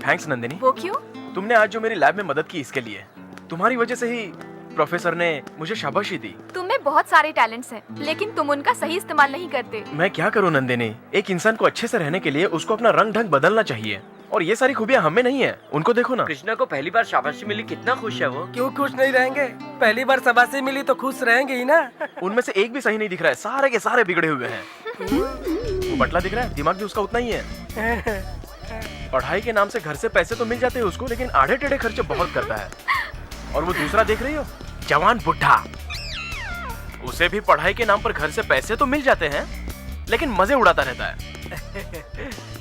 Thanks Nandini. वो क्यों? तुमने आज जो मेरी लैब में मदद की, इसके लिए। तुम्हारी वजह से ही प्रोफेसर ने मुझे शाबाशी दी। तुम में बहुत सारे टैलेंट्स हैं, लेकिन तुम उनका सही इस्तेमाल नहीं करते। मैं क्या करूं नंदिनी? एक इंसान को अच्छे से रहने के लिए उसको अपना रंग ढंग बदलना चाहिए, और ये सारी खूबियां हमें नहीं है। उनको देखो ना। कृष्णा को पहली बार शाबाशी मिली, कितना खुश है वो। क्यों खुश नहीं रहेंगे? पहली बार शाबाशी मिली तो खुश रहेंगे ही ना। उनमें से एक भी सही नहीं दिख रहा है, सारे के सारे बिगड़े हुए हैं। वो बटला दिख रहा है, दिमाग भी उसका उतना ही है। पढ़ाई के नाम से घर से पैसे तो मिल जाते हैं उसको, लेकिन आड़े टेढ़े खर्चे बहुत करता है। और वो दूसरा देख रही हो, जवान बुढ़ा, उसे भी पढ़ाई के नाम पर घर से पैसे तो मिल जाते हैं, लेकिन मजे उड़ाता रहता है।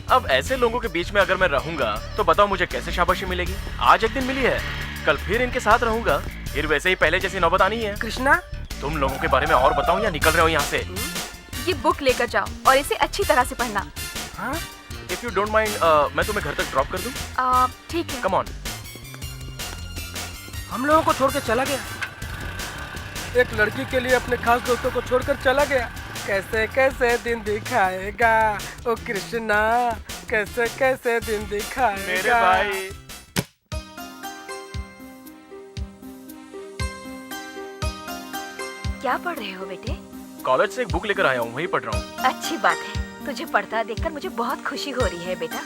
अब ऐसे लोगों के बीच में अगर मैं रहूंगा तो बताओ मुझे कैसे शाबाशी मिलेगी? आज एक दिन मिली है, कल फिर इनके साथ रहूंगा, फिर वैसे ही पहले जैसी नौबत आनी है। कृष्णा, तुम लोगों के बारे में और बताऊं या निकल रहे हो यहाँ से? ये बुक लेकर जाओ और इसे अच्छी तरह से पढ़ना। इफ यू डोंट माइंड, मैं तुम्हें घर तक ड्रॉप कर दूं? ठीक है। Come on. हम लोगों को छोड़ के चला गया। एक लड़की के लिए अपने खास दोस्तों को छोड़कर चला गया। कैसे कैसे दिन दिखाएगा ओ कृष्णा, कैसे कैसे दिन दिखाएगा मेरे भाई। क्या पढ़ रहे हो बेटे? कॉलेज से एक बुक लेकर आया हूँ, वही पढ़ रहा हूँ। अच्छी बात है, तुझे पढ़ता देखकर मुझे बहुत खुशी हो रही है बेटा।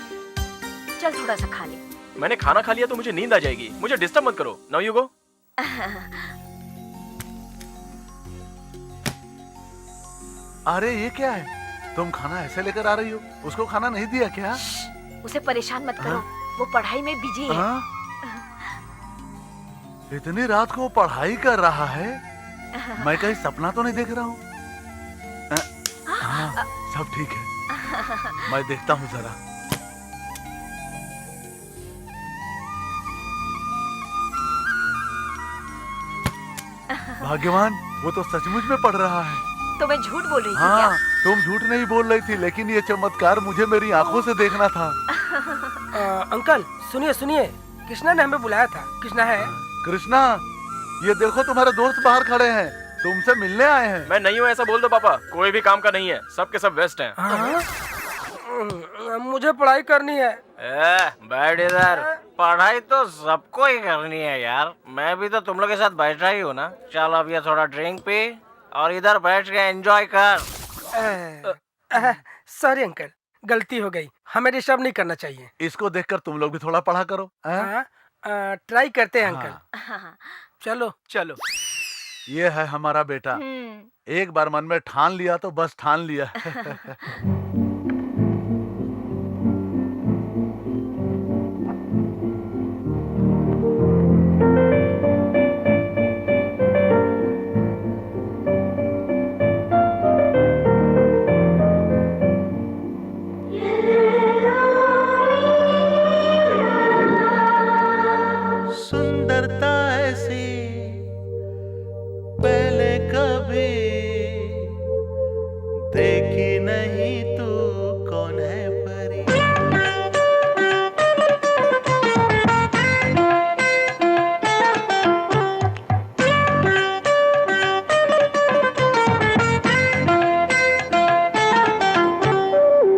चल थोड़ा सा खा ले। मैंने खाना खा लिया तो मुझे नींद आ जाएगी, मुझे डिस्टर्ब मत करो। Now you go. अरे ये क्या है? तुम खाना ऐसे लेकर आ रही हो? उसको खाना नहीं दिया क्या? उसे परेशान मत करो, वो पढ़ाई में बिजी है। इतनी रात को वो पढ़ाई कर रहा है? मैं कहीं सपना तो नहीं देख रहा हूँ? हाँ, सब ठीक है, मैं देखता हूँ जरा। भाग्यवान, वो तो सचमुच में पढ़ रहा है। तो मैं झूठ बोल रही थी हाँ, क्या? तुम झूठ नहीं बोल रही थी, लेकिन ये चमत्कार मुझे मेरी आंखों से देखना था। अंकल सुनिए सुनिए, कृष्णा ने हमें बुलाया था। कृष्णा है? कृष्णा, ये देखो तुम्हारे दोस्त बाहर खड़े हैं, तुमसे मिलने आए हैं। मैं नहीं हूँ ऐसा बोल दो पापा, कोई भी काम का नहीं है, सब के सब वेस्ट हैं। मुझे पढ़ाई करनी है। बैठ इधर, पढ़ाई तो सबको ही करनी है यार। मैं भी तो तुम लोग के साथ बैठा ही हूँ ना। चल अब ये थोड़ा ड्रिंक पी और इधर बैठ के एंजॉय कर। सॉरी अंकल, गलती हो गई, हमें डिस्टर्ब नहीं करना चाहिए। इसको देखकर तुम लोग भी थोड़ा पढ़ा करो। ट्राई करते हैं अंकल। चलो चलो। ये है हमारा बेटा, एक बार मन में ठान लिया तो बस ठान लिया। सुंदरता ऐसी पहले कभी देखी नहीं, तू कौन है परी?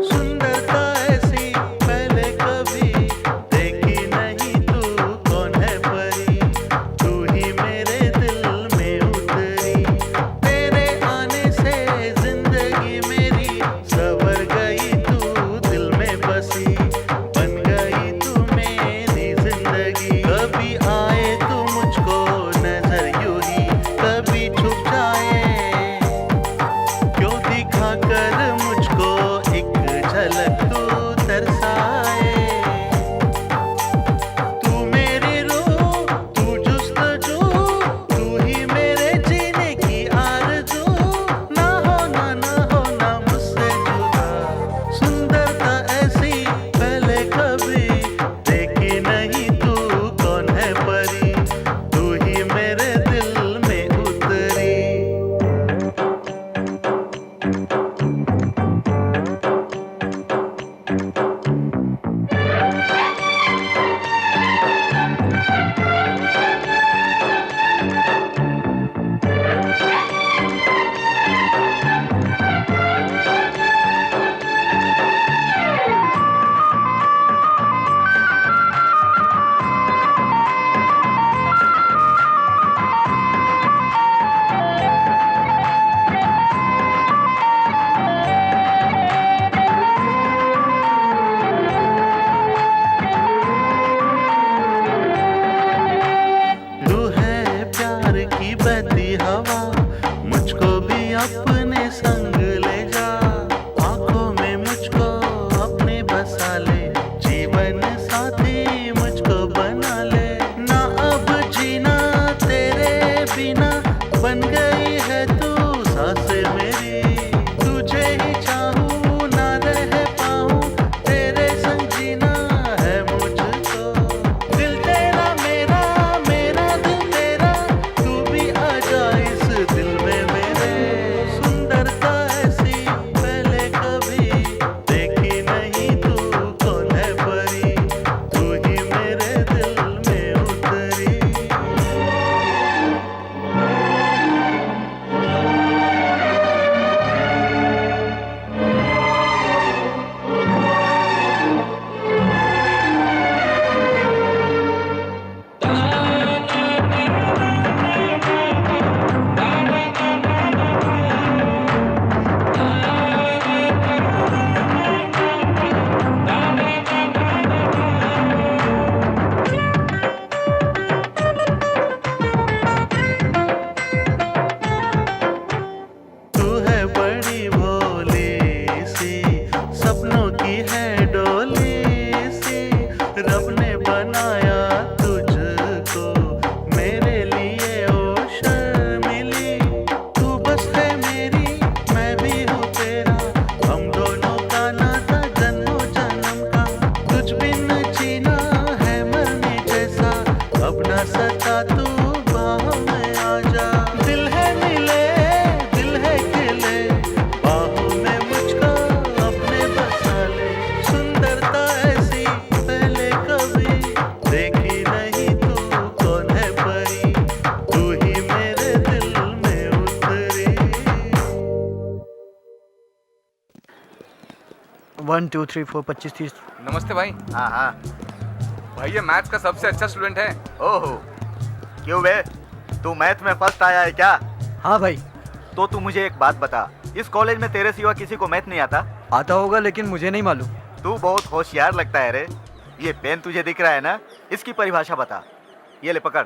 सुंदरता ऐसी पहले कभी देखी नहीं, तू कौन है परी? तू ही मेरे दिल में उतरी, तेरे आने से जिंदगी मेरी 1 2 3 4 25 30। नमस्ते भाई। हाँ हाँ भाई ये मैथ्स का सबसे अच्छा स्टूडेंट है। ओहो, क्यों बे, तू मैथ में फर्स्ट आया है क्या? हाँ भाई। तो तू मुझे एक बात बता, इस कॉलेज में तेरे सिवा किसी को मैथ नहीं आता? आता होगा लेकिन मुझे नहीं मालूम। तू बहुत होशियार लगता है रे। ये पेन तुझे दिख रहा है ना, इसकी परिभाषा बता। ये ले पकड़।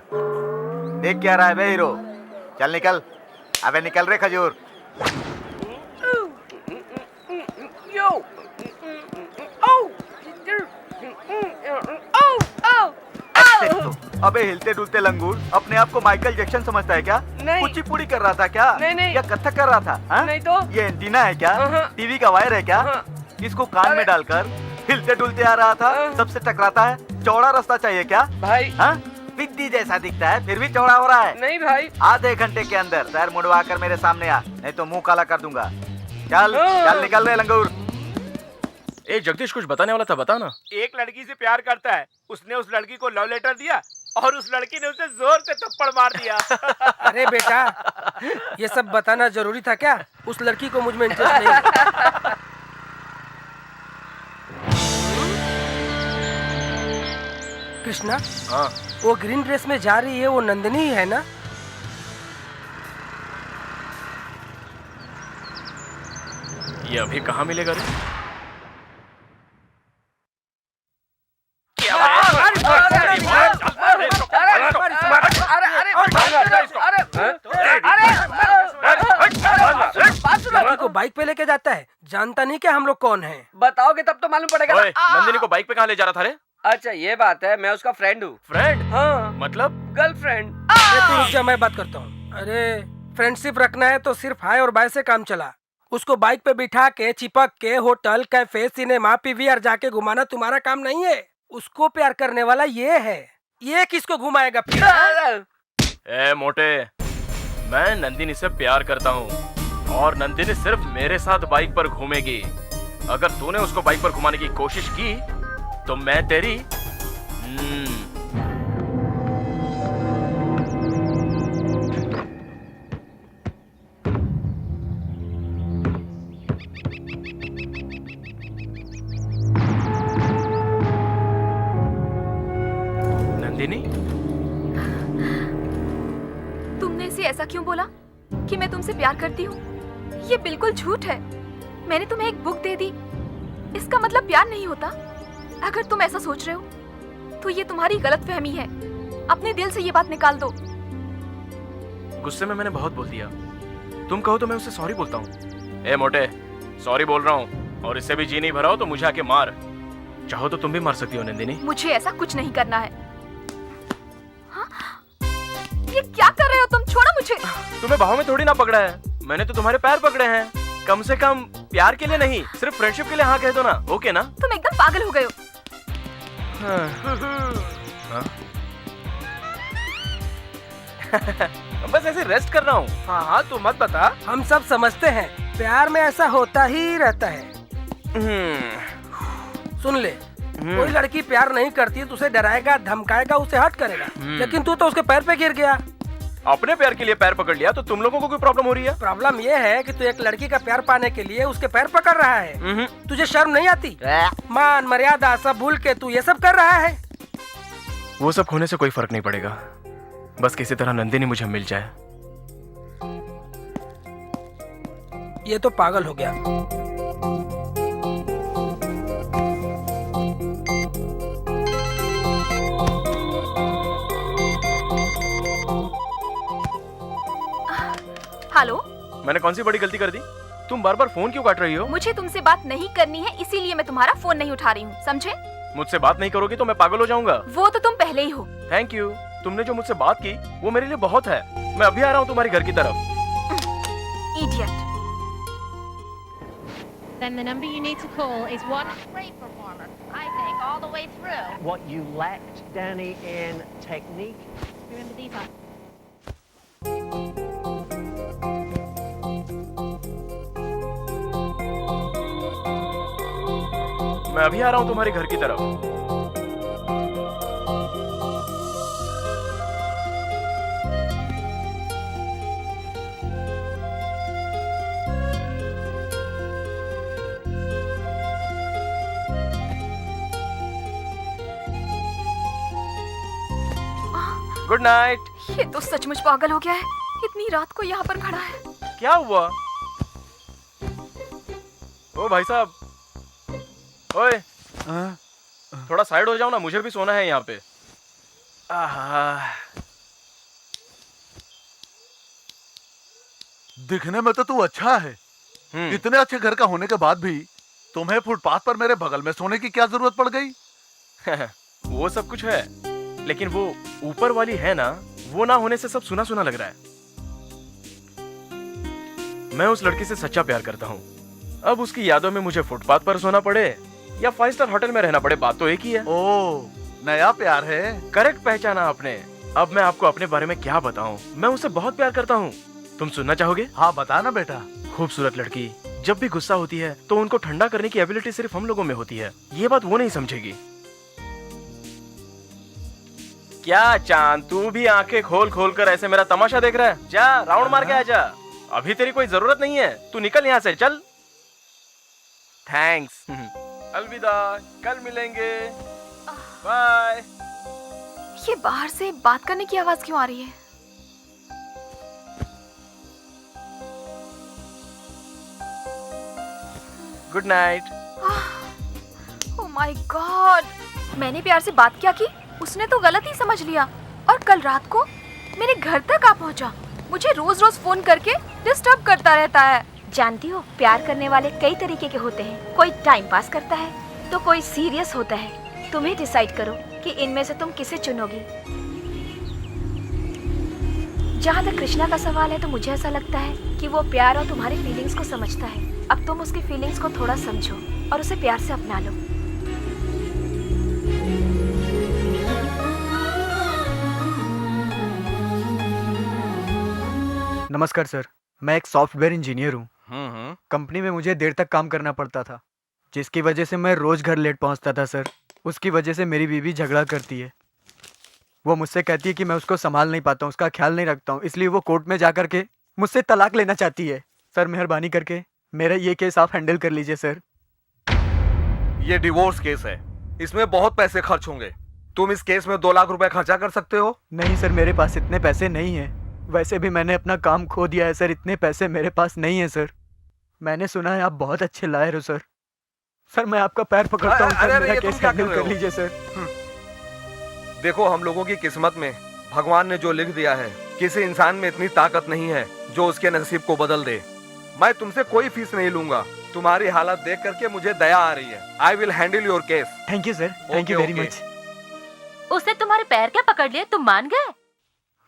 देख क्या रहा है बे हीरो? चल निकल, अबे निकल रे खजूर। अबे हिलते डुलते लंगूर अपने आप को माइकल जैक्सन समझता है क्या? कुचिपुड़ी कर रहा था क्या? नहीं। या कथक कर रहा था? हा? नहीं तो ये एंटीना है क्या? टीवी का वायर है क्या? इसको कान में डालकर हिलते डुलते आ रहा था, सबसे टकराता है। चौड़ा रास्ता चाहिए क्या भाई? हाँ, पिद्दी जैसा दिखता है फिर भी चौड़ा हो रहा है। नहीं भाई। आधे घंटे के अंदर सर मुड़वा कर मेरे सामने आ, नहीं तो मुंह काला कर दूंगा। चल चल निकल रहे लंगूर। ए जगदीश, कुछ बताने वाला था, बता ना। एक लड़की से प्यार करता है, उसने उस लड़की को लव लेटर दिया और उस लड़की ने उसे जोर से थप्पड़ मार दिया। अरे बेटा, ये सब बताना जरूरी था क्या? उस लड़की को मुझ में इंटरेस्ट नहीं है। कृष्णा, हाँ वो ग्रीन ड्रेस में जा रही है, वो नंदिनी ही है ना? ये अभी कहाँ मिलेगा रे? लड़की को बाइक पे लेके जाता है, जानता नहीं कि हम लोग कौन हैं। बताओगे तब तो मालूम पड़ेगा। ओए, नंदिनी को बाइक पे कहाँ ले जा रहा था रे? अच्छा ये बात है, मैं उसका फ्रेंड हूँ। फ्रेंड? हाँ। मतलब? गर्लफ्रेंड। तू रुक जा, मैं बात करता हूँ। अरे फ्रेंडशिप रखना है तो सिर्फ हाय और बाय से काम चला। उसको बाइक पे बिठा के चिपक के होटल, कैफे, सिनेमा, पीवीआर जाके घुमाना तुम्हारा काम नहीं है। उसको प्यार करने वाला ये है। ये किसको घुमाएगा फिर? ए मोटे, मैं नंदिनी से प्यार करता हूँ और नंदिनी सिर्फ मेरे साथ बाइक पर घूमेगी। अगर तूने उसको बाइक पर घुमाने की कोशिश की तो मैं तेरी नंदिनी, तुमने इसे ऐसा क्यों बोला कि मैं तुमसे प्यार करती हूँ? ये बिल्कुल झूठ है। मैंने तुम्हें एक बुक दे दी, इसका मतलब प्यार नहीं होता। अगर तुम ऐसा सोच रहे हो तो ये तुम्हारी गलतफहमी है। अपने दिल से ये बात निकाल दो। गुस्से में मैंने बहुत बोल दिया। तुम कहो तो मैं उससे सॉरी बोलता हूँ। ए मोटे, सॉरी बोल रहा हूँ और इससे भी जी नहीं भरा हो तो मुझे आके मार। चाहो तो तुम भी मार सकती हो नंदिनी। मुझे ऐसा कुछ नहीं करना है। हाँ? ये क्या कर रहे हो तुम? छोड़ो मुझे। तुम्हें बाहों में थोड़ी ना पकड़ा है, मैंने तो तुम्हारे पैर पकड़े हैं। कम से कम प्यार के लिए नहीं, सिर्फ फ्रेंडशिप के लिए हाँ कह दो ना। ओके ना? तुम एकदम पागल हो गए हो। हाँ? बस ऐसे रेस्ट कर रहा हूँ। हाँ तू मत बता, हम सब समझते हैं प्यार में ऐसा होता ही रहता है। सुन ले, कोई लड़की प्यार नहीं करती तो उसे डराएगा, धमकाएगा, उसे हर्ट करेगा। लेकिन तू तो उसके पैर पे गिर गया। अपने प्यार के लिए पैर पकड़ लिया तो तुम लोगों को कोई प्रॉब्लम हो रही है? प्रॉब्लम ये है कि तू एक लड़की का प्यार पाने के लिए उसके पैर पकड़ रहा है। तुझे शर्म नहीं आती? मान मर्यादा सब भूल के तू ये सब कर रहा है। वो सब होने से कोई फर्क नहीं पड़ेगा, बस किसी तरह नंदिनी मुझे मिल जाए। ये तो पागल हो गया। हेलो, मैंने कौन सी बड़ी गलती कर दी? तुम बार बार फोन क्यों काट रही हो? मुझे तुमसे बात नहीं करनी है, इसीलिए मैं तुम्हारा फोन नहीं उठा रही हूँ, समझे? मुझसे बात नहीं करोगी तो मैं पागल हो जाऊंगा। वो तो तुम पहले ही हो। थैंक यू, तुमने जो मुझसे बात की वो मेरे लिए बहुत है। मैं अभी आ रहा हूँ तुम्हारे घर की तरफ। Idiot. Then the number you need to call is one great performer, I think, all the way through. What you lacked, Danny, in technique. Remember these are. मैं अभी आ रहा हूँ तुम्हारे घर की तरफ। Good night. ये तो सचमुच पागल हो गया है, इतनी रात को यहाँ पर खड़ा है। क्या हुआ? ओ भाई साहब, ओए थोड़ा साइड हो जाओ ना, मुझे भी सोना है यहाँ पे। दिखने में तो तू अच्छा है, इतने अच्छे घर का होने के बाद भी तुम्हें फुटपाथ पर मेरे बगल में सोने की क्या जरूरत पड़ गई? वो सब कुछ है, लेकिन वो ऊपर वाली है ना, वो ना होने से सब सुना सुना लग रहा है। मैं उस लड़की से सच्चा प्यार करता हूँ। अब उसकी यादों में मुझे फुटपाथ पर सोना पड़े या 5 स्टार होटल में रहना पड़े, बात तो एक ही है। ओह, नया प्यार है। करेक्ट पहचाना आपने। अब मैं आपको अपने बारे में क्या बताऊं, मैं उससे बहुत प्यार करता हूँ। तुम सुनना चाहोगे? हाँ बता ना बेटा। खूबसूरत लड़की जब भी गुस्सा होती है तो उनको ठंडा करने की एबिलिटी सिर्फ हम लोगों में होती है। ये बात वो नहीं समझेगी। क्या चांद, तू भी आंखें खोल खोल कर ऐसे मेरा तमाशा देख रहा है? जा राउंड मार के आ जा, अभी तेरी कोई जरूरत नहीं है, तू निकल यहाँ से, चल। थैंक्स। अलविदा, कल मिलेंगे, बाय। ये बाहर से बात करने की आवाज क्यों आ रही है? Good night. Oh my God, मैंने प्यार से बात क्या की, उसने तो गलत ही समझ लिया। और कल रात को मेरे घर तक आ पहुंचा, मुझे रोज रोज फोन करके डिस्टर्ब करता रहता है। जानती हो, प्यार करने वाले कई तरीके के होते हैं। कोई टाइम पास करता है तो कोई सीरियस होता है। तुम्हें डिसाइड करो कि इनमें से तुम किसे चुनोगी। जहाँ तक कृष्णा का सवाल है तो मुझे ऐसा लगता है कि वो प्यार और तुम्हारी फीलिंग्स को समझता है। अब तुम उसकी फीलिंग्स को थोड़ा समझो और उसे प्यार से अपना लो। नमस्कार सर, मैं एक सॉफ्टवेयर इंजीनियर हूँ। कंपनी में मुझे देर तक काम करना पड़ता था, जिसकी वजह से मैं रोज घर लेट पहुँचता था सर। उसकी वजह से मेरी बीवी झगड़ा करती है। वो मुझसे कहती है कि मैं उसको संभाल नहीं पाता हूँ, उसका ख्याल नहीं रखता हूँ, इसलिए वो कोर्ट में जा कर के मुझसे तलाक लेना चाहती है। सर मेहरबानी करके मेरा ये केस आप हैंडल कर लीजिए सर। ये डिवोर्स केस है, इसमें बहुत पैसे खर्च होंगे। तुम इस केस में 2 लाख रुपए खर्चा कर सकते हो? नहीं सर, मेरे पास इतने पैसे नहीं है। वैसे भी मैंने अपना काम खो दिया है सर, इतने पैसे मेरे पास नहीं है सर। मैंने सुना है आप बहुत अच्छे लायर हो सर। सर मैं आपका पैर पकड़ता हूँ सर, मेरा केस हैंडल कर लीजिए सर। देखो, हम लोगों की किस्मत में भगवान ने जो लिख दिया है, किसी इंसान में इतनी ताकत नहीं है जो उसके नसीब को बदल दे। मैं तुमसे कोई फीस नहीं लूंगा। तुम्हारी हालत देख करके मुझे दया आ रही है। I will handle your case. Thank you sir, thank you very much. उसने तुम्हारे पैर क्या पकड़ लिए, तुम मान गए?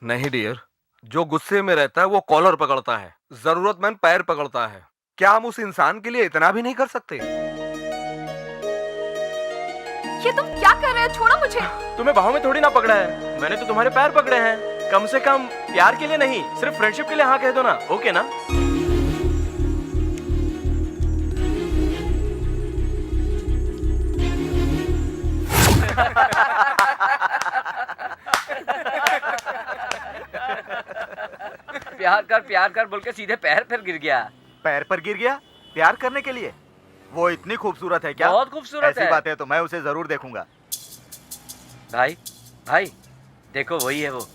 नहीं डियर, जो गुस्से में रहता है वो कॉलर पकड़ता है, जरूरतमंद पैर पकड़ता है। क्या हम उस इंसान के लिए इतना भी नहीं कर सकते? ये तुम क्या कर रहे हो? छोड़ो मुझे। तुम्हें बाहों में थोड़ी ना पकड़ा है, मैंने तो तुम्हारे पैर पकड़े हैं। कम से कम प्यार के लिए नहीं, सिर्फ फ्रेंडशिप के लिए हाँ कह दो ना, ओके ना? प्यार कर बोल के सीधे पैर पर गिर गया। पैर पर गिर गया प्यार करने के लिए? वो इतनी खूबसूरत है क्या? बहुत खूबसूरत है। ऐसी बात है तो मैं उसे जरूर देखूंगा। भाई भाई देखो, वही है वो।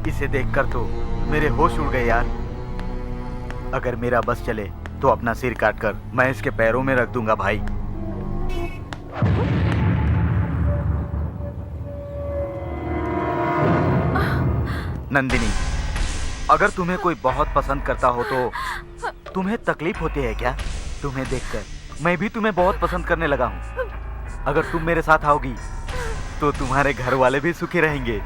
इसे देखकर तो मेरे होश उड़ गए यार। अगर मेरा बस चले तो अपना सिर काटकर मैं इसके पैरों में रख दूंगा भाई। नंदिनी, अगर तुम्हें कोई बहुत पसंद करता हो तो तुम्हें तकलीफ होती है क्या? तुम्हें देखकर मैं भी तुम्हें बहुत पसंद करने लगा हूँ। अगर तुम मेरे साथ आओगी तो तुम्हारे घर वाले भी सुखी रहेंगे।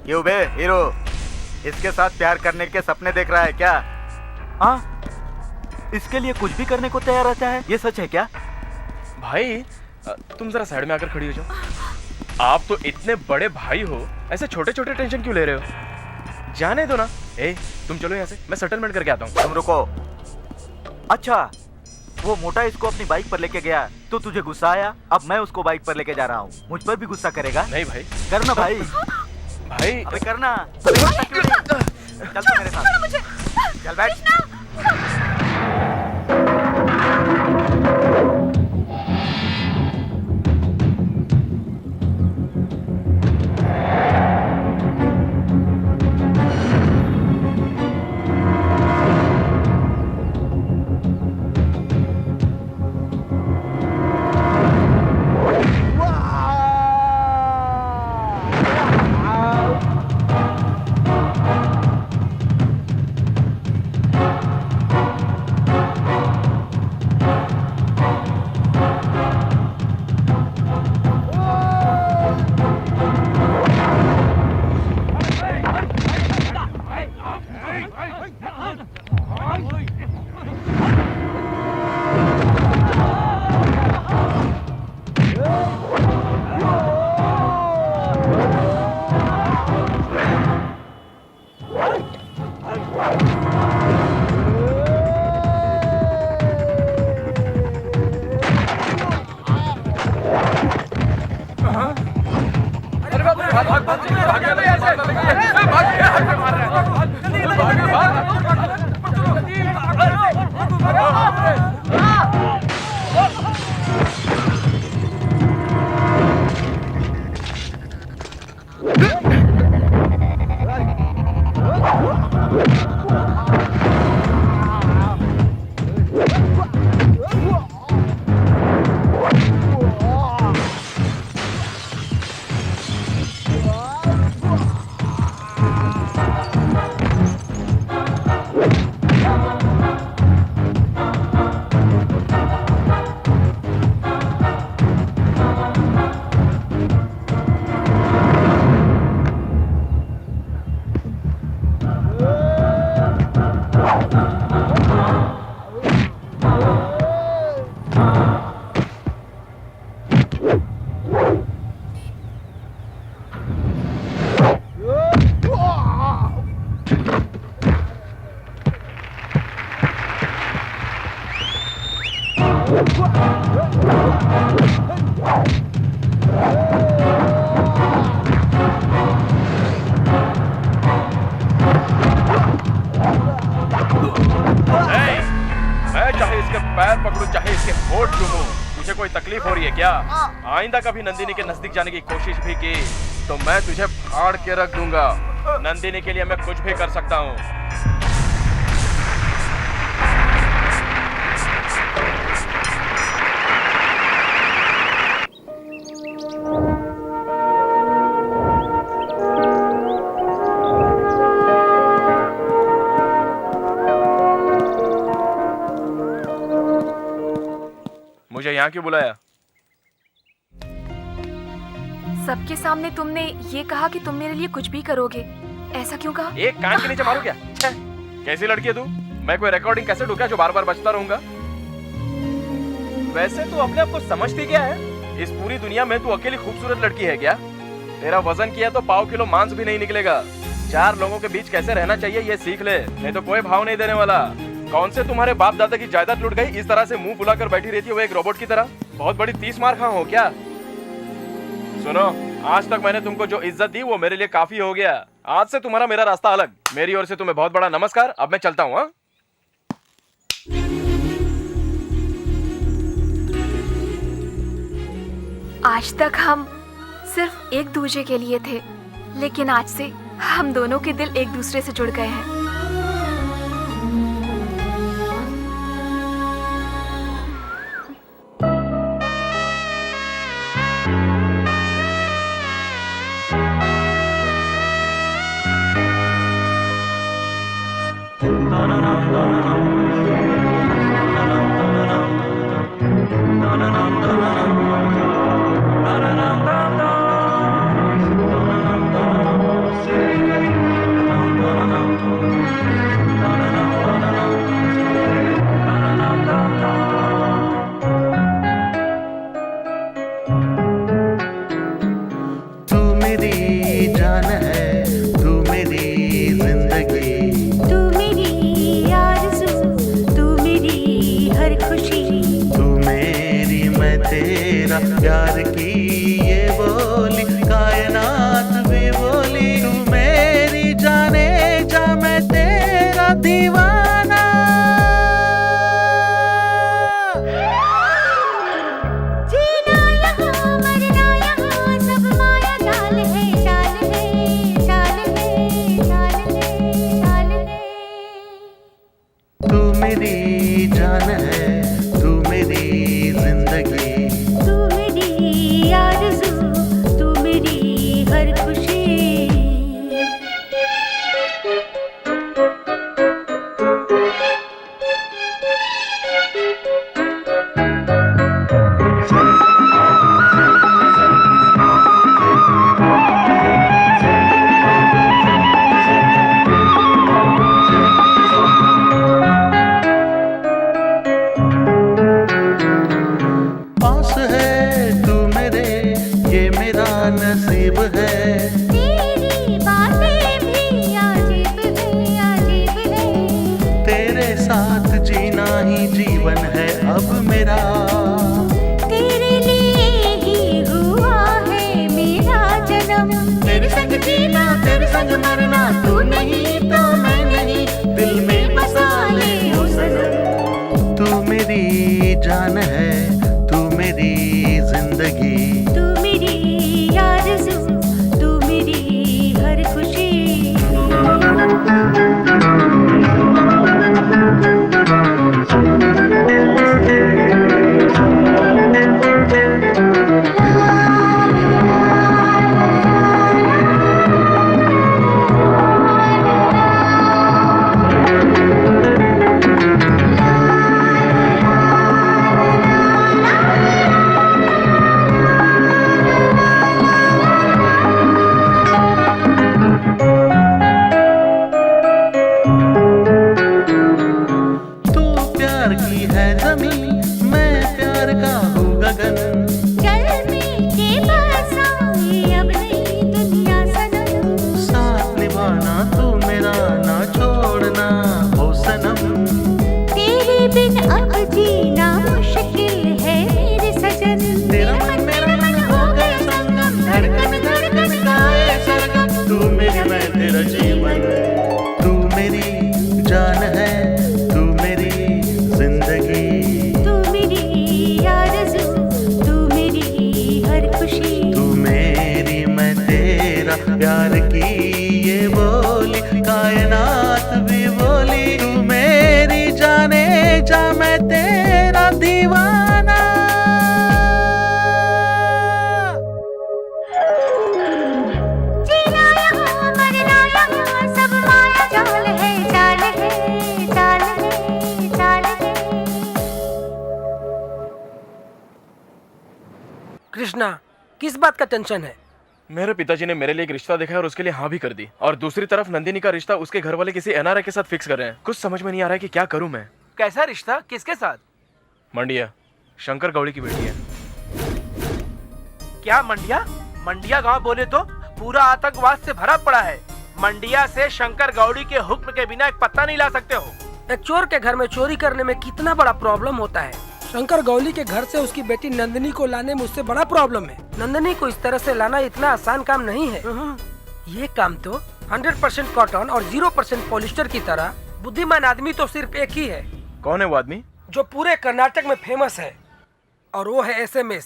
क्यों बे हीरो, इसके साथ प्यार करने के सपने देख रहा है क्या? हाँ, इसके लिए कुछ भी करने को तैयार रहता है, ये सच है क्या? भाई तुम जरा साइड में आकर खड़ी हो जाओ। आप तो इतने बड़े भाई हो, ऐसे छोटे छोटे टेंशन क्यों ले रहे हो? जाने दो ना। ए, तुम चलो यहाँ से, मैं सेटलमेंट करके आता हूँ। तुम रुको। अच्छा, वो मोटा इसको अपनी बाइक पर लेके गया तो तुझे गुस्सा आया, अब मैं उसको बाइक पर लेके जा रहा हूँ, मुझ पर भी गुस्सा करेगा? नहीं भाई। करना भाई। भाई अबे करना। चल तो मेरे साथ। चल बैठ। आइंदा कभी नंदिनी के नजदीक जाने की कोशिश भी की तो मैं तुझे फाड़ के रख दूंगा। नंदिनी के लिए मैं कुछ भी कर सकता हूँ। मुझे यहाँ क्यों बुलाया? सबके सामने तुमने ये कहा कि तुम मेरे लिए कुछ भी करोगे, ऐसा क्यों कहा? एक कान के नीचे मारो क्या? कैसी लड़की है तू? मैं कोई रिकॉर्डिंग कैसेट हूँ क्या जो बार बार बजता रहूंगा? वैसे तू अपने आप को समझती क्या है? इस पूरी दुनिया में तू अकेली खूबसूरत लड़की है क्या? तेरा वजन किया तो 1/4 किलो मांस भी नहीं निकलेगा। 4 लोगों के बीच कैसे रहना चाहिए ये सीख ले, नहीं तो कोई भाव नहीं देने वाला। कौन से तुम्हारे बाप दादा की जायदाद लुट गई, इस तरह से मुंह फुलाकर बैठी रहती है वो एक रोबोट की तरह? बहुत बड़ी 30 मार खा हो क्या? सुनो, आज तक मैंने तुमको जो इज्जत दी वो मेरे लिए काफी हो गया। आज से तुम्हारा मेरा रास्ता अलग। मेरी ओर से तुम्हें बहुत बड़ा नमस्कार। अब मैं चलता हूँ। आज तक हम सिर्फ एक दूसरे के लिए थे, लेकिन आज से हम दोनों के दिल एक दूसरे से जुड़ गए हैं। प्यार की ये बोली कायनात भी बोली तू मेरी जाने जा मैं तेरा दीवाना। जीना यहाँ मरना यहाँ सब माया जाल है जाल है जाल है जाल है जाल है। तू मेरी जान है तू मेरी जिंदगी तू मेरी आरज़ू तू मेरी हर खुशी। पास है तू मेरे ये मेरा नसीब है। तेरी बातें भी अजीब है तेरे साथ जीना ही जीवन है अब मेरा। तेरे लिए ही हुआ है मेरा जन्म। तेरे संग जीना तेरे संग मरना तू नहीं तो मैं नहीं दिल में बसा ले ओ सनम। तू मेरी जान है तू मेरी जिंदगी तू मेरी आरज़ू तू मेरी हर खुशी। तू प्यार की है जमीन मैं प्यार का हूँ गगन। चल के पास आए अब नई दुनिया सनम। साथ निभाना तू मेरा ना छोड़ना ओ सनम। तेरे बिन अब जीना मुश्किल है मेरे सजन। तेरा मन मेरा मन हो गया संगम धड़कन धड़कन गाए सरगम। तू मेरी मैं तेरा जीवन तू मेरी जान है तू मेरी जिंदगी तू मेरी आरज़ू तू मेरी हर खुशी। तू मेरी मैं तेरा प्यार की ये बोली कायनात भी बोली तू मेरी जाने जा मैं तेरा दीवाना। जीना यहाँ मरना यहाँ सब माया जाल है जाल है जाल है जाल है। कृष्णा किस बात का टेंशन है? मेरे पिताजी ने मेरे लिए एक रिश्ता देखा है और उसके लिए हाँ भी कर दी, और दूसरी तरफ नंदिनी का रिश्ता उसके घर वाले किसी एनआरआई के साथ फिक्स कर रहे हैं। कुछ समझ में नहीं आ रहा है कि क्या करूं मैं। कैसा रिश्ता किसके साथ? मंडिया शंकर गौड़ी की बेटी है। क्या मंडिया? मंडिया गांव बोले तो पूरा आतंकवाद से भरा पड़ा है। मंडिया से शंकर गौड़ी के हुक्म के बिना एक पत्ता नहीं ला सकते हो। एक चोर के घर में चोरी करने में कितना बड़ा प्रॉब्लम होता है। शंकर गौली के घर से उसकी बेटी नंदिनी को लाने में उससे बड़ा प्रॉब्लम है। नंदिनी को इस तरह से लाना इतना आसान काम नहीं है। ये काम तो 100% कॉटन और 0% पॉलिस्टर की तरह बुद्धिमान आदमी तो सिर्फ एक ही है। कौन है वो आदमी? जो पूरे कर्नाटक में फेमस है, और वो है SMS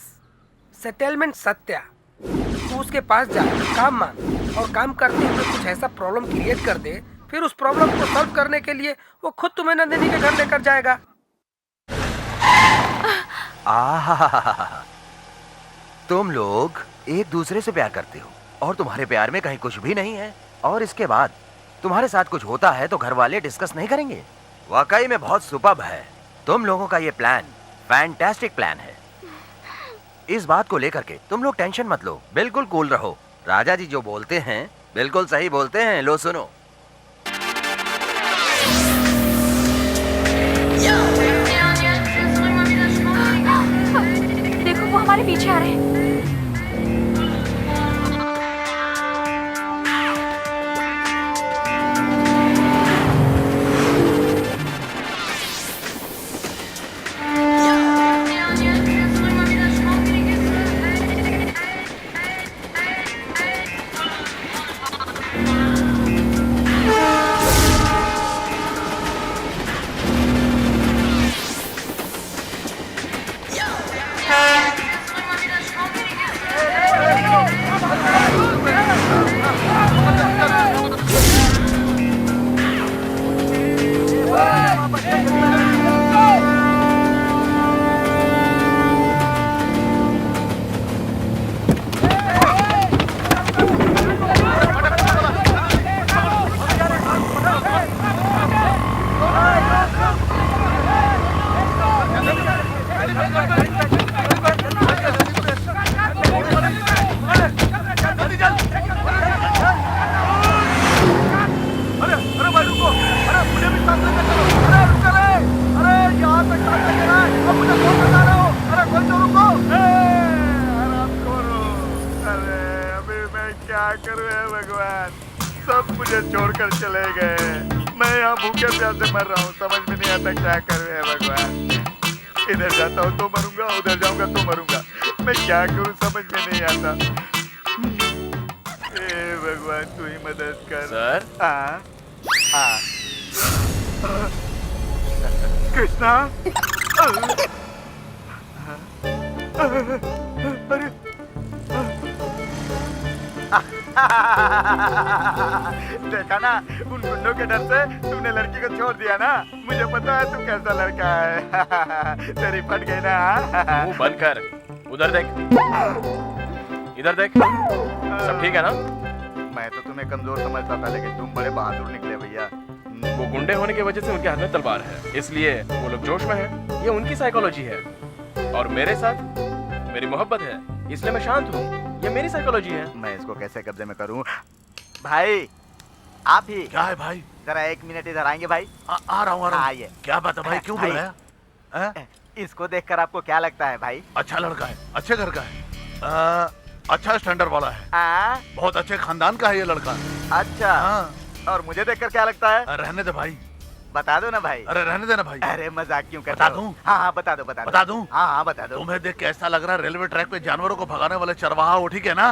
सेटलमेंट सत्या। तू उसके पास जा, काम मांग, और काम करते हुए कुछ ऐसा प्रॉब्लम क्रिएट कर दे, फिर उस प्रॉब्लम को सॉल्व करने के लिए वो खुद तुम्हें नंदिनी के घर लेकर जाएगा। तुम लोग एक दूसरे से प्यार करते हो और तुम्हारे प्यार में कहीं कुछ भी नहीं है, और इसके बाद तुम्हारे साथ कुछ होता है तो घर वाले डिस्कस नहीं करेंगे। वाकई में बहुत सुपर्ब है तुम लोगों का ये प्लान, फैंटास्टिक प्लान है। इस बात को लेकर के तुम लोग टेंशन मत लो, बिल्कुल कूल रहो। राजा जी जो बोलते हैं बिल्कुल सही बोलते हैं। लो सुनो, देखो वो हमारे पीछे आ रहे हैं। करूं है भगवान, सब मुझे छोड़कर चले गए। मैं यहाँ भूखे प्यासे मर रहा हूँ, समझ में नहीं आता क्या करूं है भगवान। इधर जाता हूँ तो मरूंगा, उधर जाऊंगा तो मरूंगा, मैं क्या करूं समझ में नहीं आता। ए भगवान तू ही मदद कर। सर कृष्णा, अरे देखा ना, उन गुंडों के डर से तुमने लड़की को छोड़ दिया ना। मुझे पता है तू कैसा लड़का है। तेरी फट गई ना। मुंह बंद कर, उधर देख, इधर देख, सब ठीक है ना? मैं तो तुम्हें कमजोर समझता था, लेकिन तुम बड़े बहादुर निकले भैया। वो गुंडे होने की वजह से उनके हाथ में तलवार है, इसलिए वो लोग जोश में हैं। ये उनकी साइकोलॉजी है, और मेरे साथ मेरी मोहब्बत है, इसलिए मैं शांत हूँ। ये मेरी साइकोलॉजी है। मैं इसको कैसे कब्जे में करूँ? भाई आप ही। क्या है भाई? जरा 1 मिनट इधर आएंगे भाई? आ रहा हूँ। आइए। क्या बात है भाई, क्यों बुलाया? इसको देखकर आपको क्या लगता है भाई? अच्छा लड़का है, अच्छे घर का है, अच्छा स्टैंडर्ड वाला है, बहुत अच्छे खानदान का है ये लड़का। अच्छा, और मुझे देखकर क्या लगता है? रहने दे भाई। बता दो ना भाई। अरे रहने देना भाई। अरे मजाक क्यों करते बता हो? दूं? हाँ बता दो बता दूं? हाँ बता दो। तुम्हें देख के ऐसा लग रहा है रेलवे ट्रैक पे जानवरों को भगाने वाले चरवाहा हो, ठीक है ना?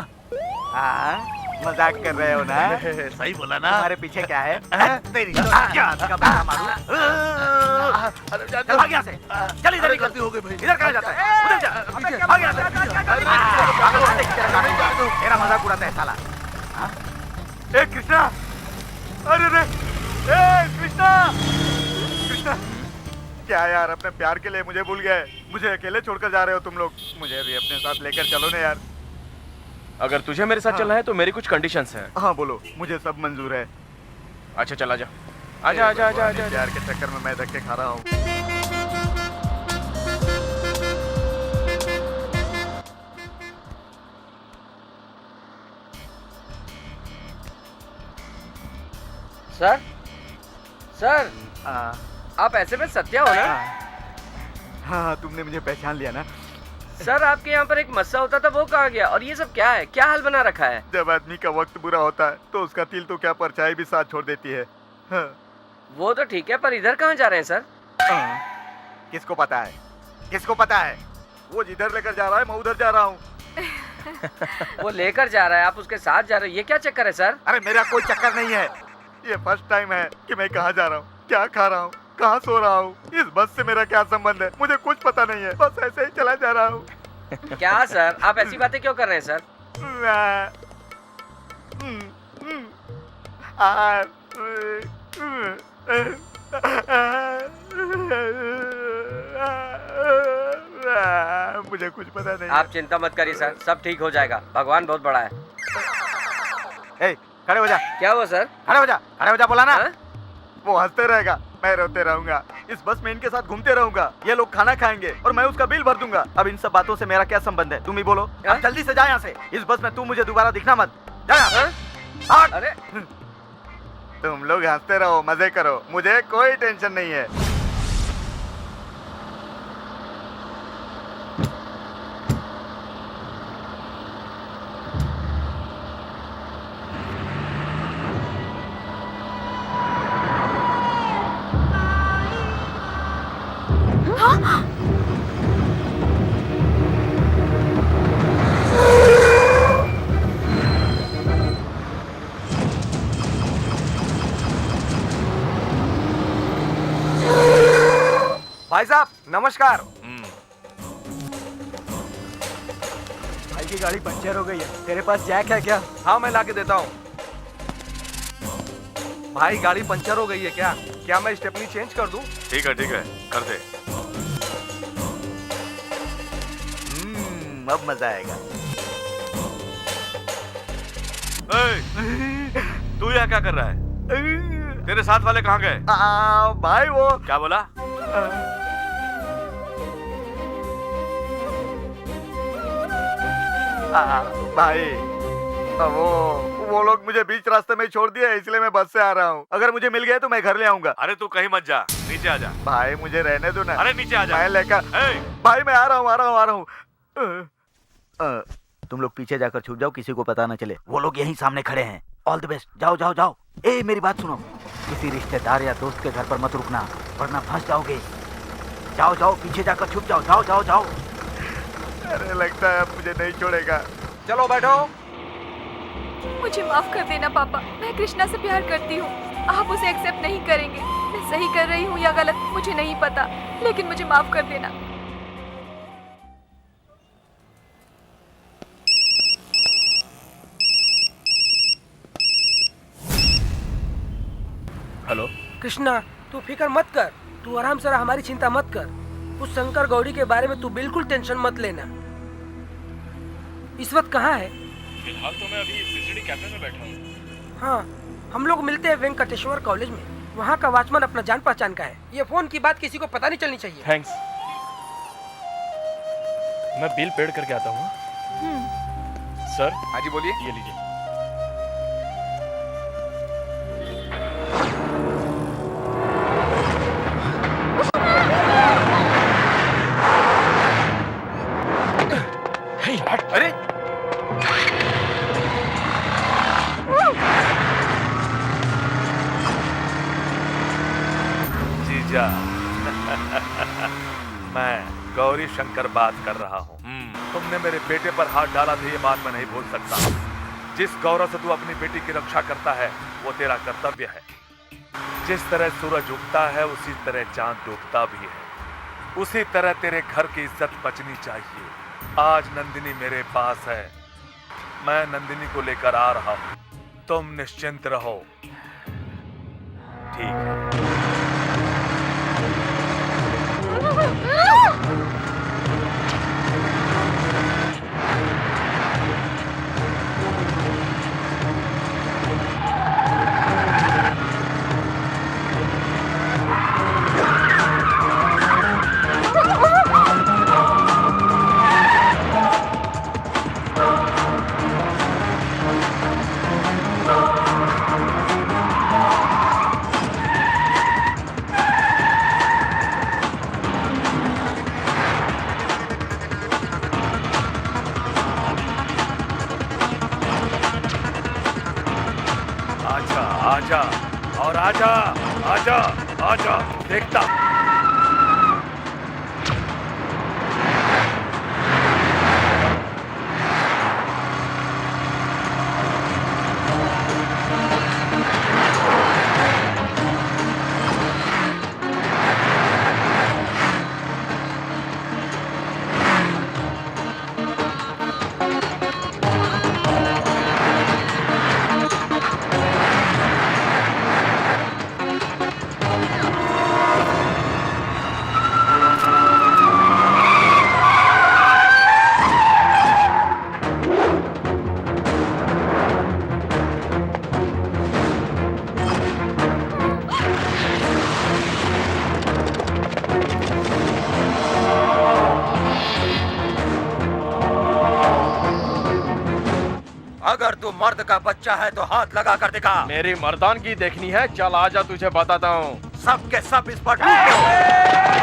मजाक कर रहे हो ना? सही बोला ना? तुम्हारे पीछे क्या है? तेरी तो जान का बात मारूं। चल भाग यहाँ से। चल इधर निकल। गलती हो गई भाई। इधर कहाँ जाता है? उधर जा। भाग यहाँ से। मेरा मजाक उड़ाता है साला। ए कृष्णा, अरे रे, ए कृष्णा, कृष्णा, क्या यार, अपने प्यार के लिए मुझे भूल गए? मुझे अकेले छोड़कर जा रहे हो तुम लोग? मुझे भी अपने साथ लेकर चलो ना यार। अगर तुझे मेरे साथ चलना है तो मेरी कुछ कंडीशंस हैं। हाँ बोलो, मुझे सब मंजूर है। अच्छा चल आजा, आजा आजा आजा आजा। प्यार के चक्कर में मैं धक्के खा रहा हूँ। सर, सर, आप ऐसे में सत्या हो ना? हाँ, तुमने मुझे पहचान लिया ना? सर आपके यहाँ पर एक मस्सा होता था, वो कहाँ गया? और ये सब क्या है? क्या हाल बना रखा है? जब आदमी का वक्त बुरा होता है तो उसका तिल तो क्या परछाई भी साथ छोड़ देती है। हाँ। वो तो ठीक है, पर इधर कहाँ जा रहे हैं सर? किसको पता है? किसको पता है? वो जिधर लेकर जा रहा है मैं उधर जा रहा हूँ। वो लेकर जा रहा है, आप उसके साथ जा रहे हैं, ये क्या चक्कर है सर? अरे मेरा कोई चक्कर नहीं है। ये फर्स्ट टाइम है कि मैं कहाँ जा रहा हूँ, क्या खा रहा हूँ, कहाँ सो रहा हूँ, इस बस से मेरा क्या संबंध है, मुझे कुछ पता नहीं है। बस ऐसे ही चला जा रहा हूँ। क्या सर, आप ऐसी बातें क्यों कर रहे हैं सर? मुझे कुछ पता नहीं। आप चिंता मत करिए सर, सब ठीक हो जाएगा, भगवान बहुत बड़ा है। ए, खड़े हो जा। क्या हुआ सर? खड़े हो जा बोला ना। वो हंसते रहेगा, मैं रोते रहूंगा। इस बस में इनके साथ घूमते रहूंगा। ये लोग खाना खाएंगे और मैं उसका बिल भर दूंगा। अब इन सब बातों से मेरा क्या संबंध है, तुम ही बोलो। अब जल्दी से जा यहाँ से। इस बस में तू मुझे दोबारा दिखना मत। जा यहाँ। अरे तुम लोग हंसते रहो, मजे करो, मुझे कोई टेंशन नहीं है। भाई साहब नमस्कार। भाई की गाड़ी पंचर हो गई है, तेरे पास जैक है क्या? हाँ मैं ला के देता हूँ। भाई गाड़ी पंचर हो गई है क्या? क्या मैं स्टेपनी चेंज कर दूं? ठीक है कर दे। अब मजा आएगा। तू यहाँ क्या कर रहा है? तेरे साथ वाले कहाँ गए? भाई वो क्या बोला? भाई वो लोग मुझे बीच रास्ते में छोड़ दिया, इसलिए मैं बस से आ रहा हूँ। अगर मुझे मिल गए तो मैं घर ले आऊंगा। अरे तू कहीं मत जा, नीचे आ जा। भाई मुझे रहने दो ना। अरे नीचे आ जा। मैं लेकर भाई मैं आ रहा हूँ। तुम लोग पीछे जाकर छुप जाओ, किसी को पता ना चले। वो लोग यहीं सामने खड़े हैं। All the best. जाओ जाओ जाओ। ए मेरी बात सुनो, किसी रिश्तेदार या दोस्त के घर पर मत रुकना, वरना फंस जाओगे। जाओ जाओ, पीछे जाकर छुप जाओ। जाओ जाओ जाओ। अरे लगता है अब मुझे नहीं छोड़ेगा। चलो बैठो। मुझे माफ कर देना पापा, मैं कृष्णा से प्यार करती हूँ। आप उसे एक्सेप्ट नहीं करेंगे। मैं सही कर रही हूँ या गलत मुझे नहीं पता, लेकिन मुझे माफ कर देना। हेलो कृष्णा, तू फिक्र मत कर, तू आराम से रह, हमारी चिंता मत कर। उस शंकर गौड़ी के बारे में तू बिल्कुल टेंशन मत लेना। इस वक्त कहाँ है? फिलहाल तो मैं अभी सीसीडी कैफे में बैठा हूँ। हाँ, हम लोग मिलते हैं वेंकटेश्वर कॉलेज में। वहाँ का वॉचमैन अपना जान पहचान का है। ये फोन की बात किसी को पता नहीं चलनी चाहिए। थैंक्स। मैं बिल पेड करके आता हूँ। सर। हाँ जी बोलिए। ये लीजिए। अरे जीजा मैं गौरी शंकर बात कर रहा हूँ। तुमने मेरे बेटे पर हाथ डाला था, ये बात मैं नहीं भूल सकता। जिस गौरव से तू अपनी बेटी की रक्षा करता है वो तेरा कर्तव्य है। जिस तरह सूरज उगता है उसी तरह चांद डूबता भी है। उसी तरह तेरे घर की इज्जत बचनी चाहिए। आज नंदिनी मेरे पास है, मैं नंदिनी को लेकर आ रहा हूँ। तुम निश्चिंत रहो, ठीक है? आजा और आजा आजा आजा, देखता। अगर तू मर्द का बच्चा है तो हाथ लगा कर दिखा। मेरी मर्दानगी देखनी है? चल आजा, तुझे बताता हूँ। सब के सब इस पर टूटो।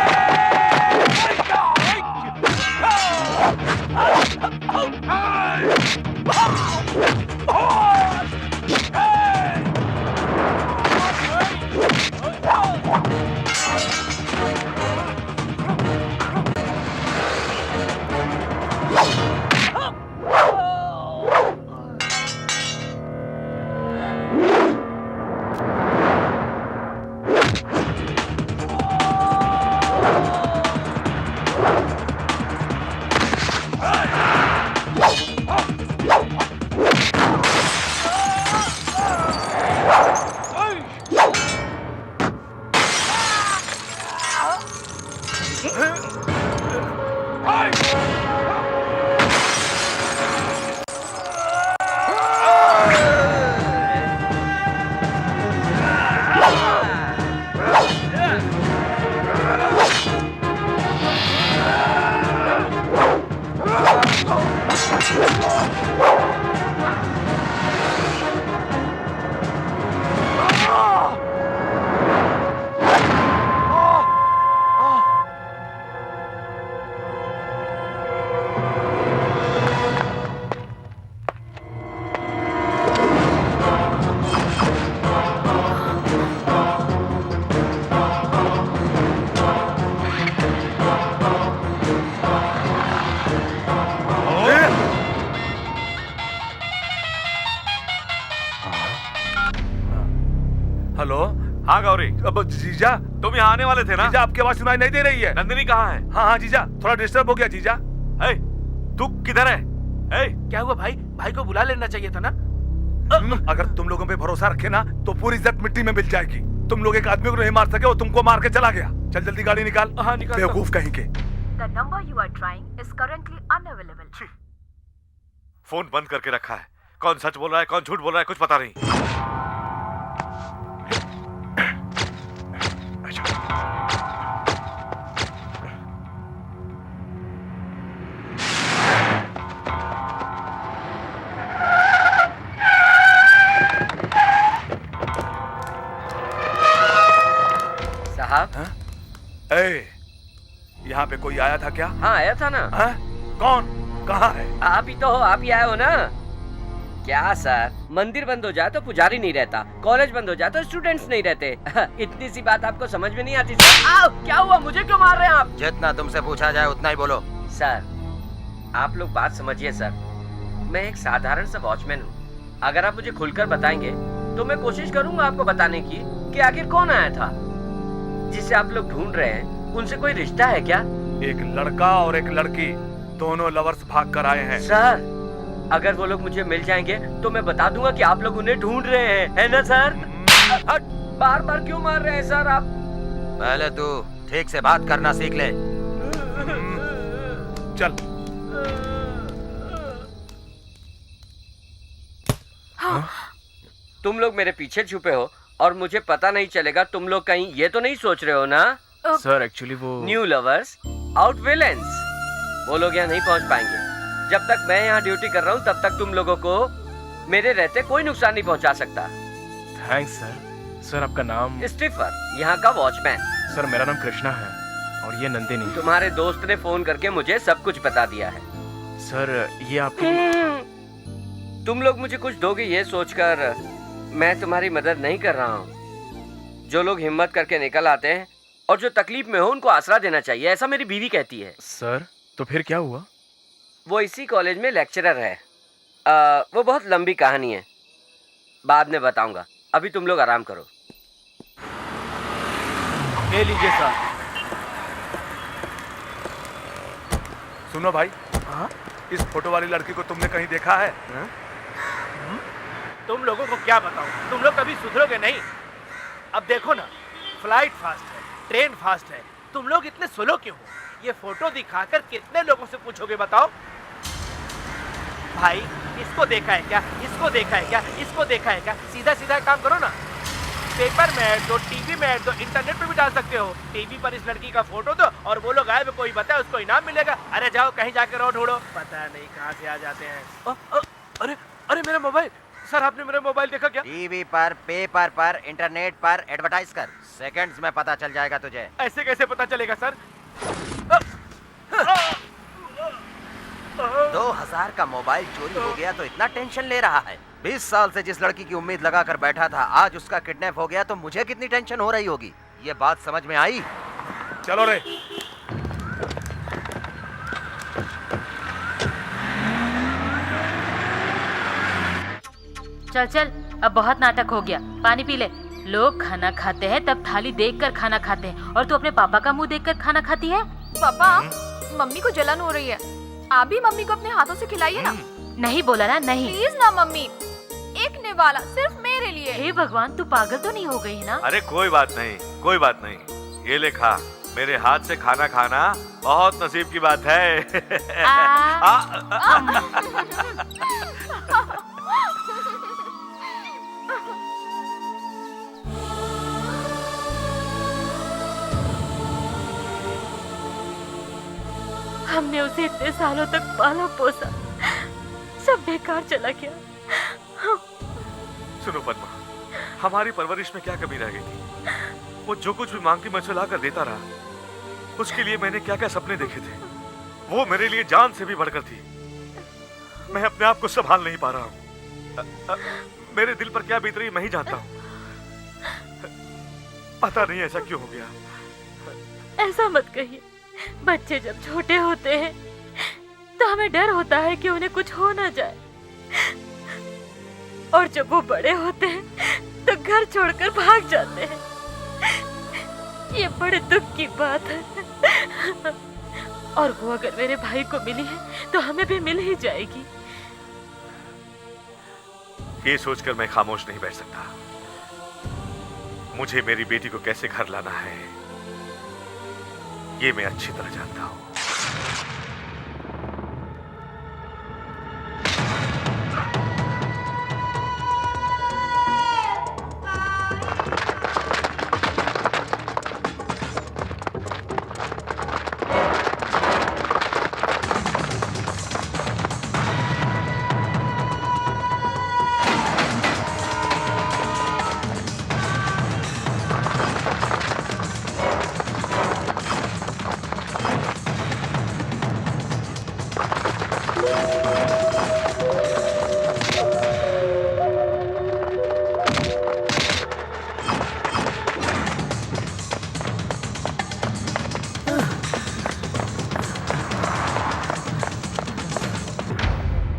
हाँ गौरी, अब जीजा तुम यहाँ आने वाले थे ना? जीजा आपकी आवाज सुनाई नहीं दे रही है। नंदिनी कहाँ है? हाँ हाँ जीजा, थोड़ा डिस्टर्ब हो गया जीजा। तू किधर है? क्या हुआ भाई? भाई को बुला लेना चाहिए था ना। अगर तुम लोगों पे भरोसा रखे ना तो पूरी इज्जत मिट्टी में मिल जाएगी। तुम लोग एक आदमी को नहीं मार सके, वो तुमको मार के चला गया। चल जल्दी गाड़ी निकाल। हाँ निकाल। बेवकूफ कहीं के। The number you are trying is currently unavailable. Phone बंद करके रखा है। कौन सच बोल रहा है कौन झूठ बोल रहा है कुछ पता नहीं। साहब, यहाँ पे कोई आया था क्या? हाँ आया था ना। कौन? कहाँ है? आप ही तो हो, आप ही आए हो ना। क्या सर, मंदिर बंद हो जाए तो पुजारी नहीं रहता, कॉलेज बंद हो जाए तो स्टूडेंट्स नहीं रहते। इतनी सी बात आपको समझ में नहीं आती सर? आओ, क्या हुआ? मुझे क्यों मार रहे हैं आप? जितना तुमसे पूछा जाए उतना ही बोलो। सर, आप लोग बात समझिए सर, मैं एक साधारण सा वॉचमैन हूँ। अगर आप मुझे खुलकर बताएंगे तो मैं कोशिश करूंगा आपको बताने की कि आखिर कौन आया था। जिसे आप लोग ढूंढ रहे हैं, उनसे कोई रिश्ता है क्या? एक लड़का और एक लड़की, दोनों लवर्स भाग कर आए हैं। सर, अगर वो लोग मुझे मिल जाएंगे तो मैं बता दूंगा कि आप लोग उन्हें ढूंढ रहे हैं, है ना सर? बार बार क्यों मार रहे हैं सर आप? पहले तू ठीक से बात करना सीख ले। चल। तुम लोग मेरे पीछे छुपे हो और मुझे पता नहीं चलेगा। तुम लोग कहीं ये तो नहीं सोच रहे हो ना? सर एक्चुअली वो न्यू लवर्स आउट विलेंस, वो लोग यहाँ नहीं पहुँच पाएंगे। जब तक मैं यहाँ ड्यूटी कर रहा हूँ तब तक तुम लोगों को मेरे रहते कोई नुकसान नहीं पहुँचा सकता। Thanks sir. सर आपका नाम? स्टीफन, यहाँ का वॉचमैन। सर मेरा नाम कृष्णा है और ये नंदिनी। तुम्हारे दोस्त ने फोन करके मुझे सब कुछ बता दिया है। सर ये आपकी... तुम लोग मुझे कुछ दोगे ये सोचकर मैं तुम्हारी मदद नहीं कर रहा हूँ। जो लोग हिम्मत करके निकल आते हैं और जो तकलीफ में हो उनको आसरा देना चाहिए, ऐसा मेरी बीवी कहती है। सर तो फिर क्या हुआ? वो इसी कॉलेज में लेक्चरर है। वो बहुत लंबी कहानी है, बाद में बताऊंगा। अभी तुम लोग आराम करो। ले लीजिए सर। सुनो भाई, इस फोटो वाली लड़की को तुमने कहीं देखा है? तुम लोगों को क्या बताऊं, तुम लोग कभी सुधरोगे नहीं। अब देखो ना, फ्लाइट फास्ट है, ट्रेन फास्ट है, तुम लोग इतने स्लो क्यों हो? ये फोटो दिखाकर कितने लोगों से पूछोगे बताओ? भाई इसको देखा है क्या, इसको देखा है क्या, इसको देखा है क्या? सीधा सीधा काम करो ना। पेपर में ऐड दो, टीवी में ऐड दो, इंटरनेट पे भी डाल सकते हो। टीवी पर इस लड़की का फोटो दो और वो लोग आए, कोई बताए उसको इनाम मिलेगा। अरे जाओ कहीं जाकर और ढूंढो, पता नहीं कहाँ से आ जाते हैं। अरे अरे मेरा मोबाइल सर, आपने मेरा मोबाइल देखा क्या? टीवी पर, पेपर पर, इंटरनेट पर एडवर्टाइज कर, सेकंड्स में पता चल जाएगा तुझे। ऐसे कैसे पता चलेगा सर? 2000 का मोबाइल चोरी हो गया तो इतना टेंशन ले रहा है। 20 साल से जिस लड़की की उम्मीद लगा कर बैठा था, आज उसका किडनैप हो गया तो मुझे कितनी टेंशन हो रही होगी। ये बात समझ में आई? चलो रे। चल चल, अब बहुत नाटक हो गया, पानी पी ले। लोग खाना खाते हैं तब थाली देखकर खाना खाते हैं और तू अपने पापा का मुंह देखकर खाना खाती है। पापा, मम्मी को जलन हो रही है, आप भी मम्मी को अपने हाथों से खिलाइए ना। नहीं बोला ना, नहीं। प्लीज ना मम्मी, एक निवाला सिर्फ मेरे लिए। हे भगवान, तू पागल तो नहीं हो गई ना? अरे कोई बात नहीं, कोई बात नहीं। ये ले खा, मेरे हाथ से खाना खाना बहुत नसीब की बात है। हमने उसे इतने सालों तक पाला पोसा, सब बेकार चला गया। सुनो पद्मा, हमारी परवरिश में क्या कमी रह गई थी? वो जो कुछ भी मांगती मैं उसे ला कर देता रहा। उसके लिए मैंने क्या क्या सपने देखे थे, वो मेरे लिए जान से भी बढ़कर थी। मैं अपने आप को संभाल नहीं पा रहा हूँ। मेरे दिल पर क्या बीत रही मैं ही जानता हूँ। पता नहीं ऐसा क्यों हो गया। ऐसा मत कहिए, बच्चे जब छोटे होते हैं तो हमें डर होता है कि उन्हें कुछ हो ना जाए, और जब वो बड़े होते हैं तो घर छोड़कर भाग जाते हैं। ये बड़े दुख की बात है। और वो अगर मेरे भाई को मिली है तो हमें भी मिल ही जाएगी। ये सोचकर मैं खामोश नहीं बैठ सकता। मुझे मेरी बेटी को कैसे घर लाना है ये मैं अच्छी तरह जानता हूं।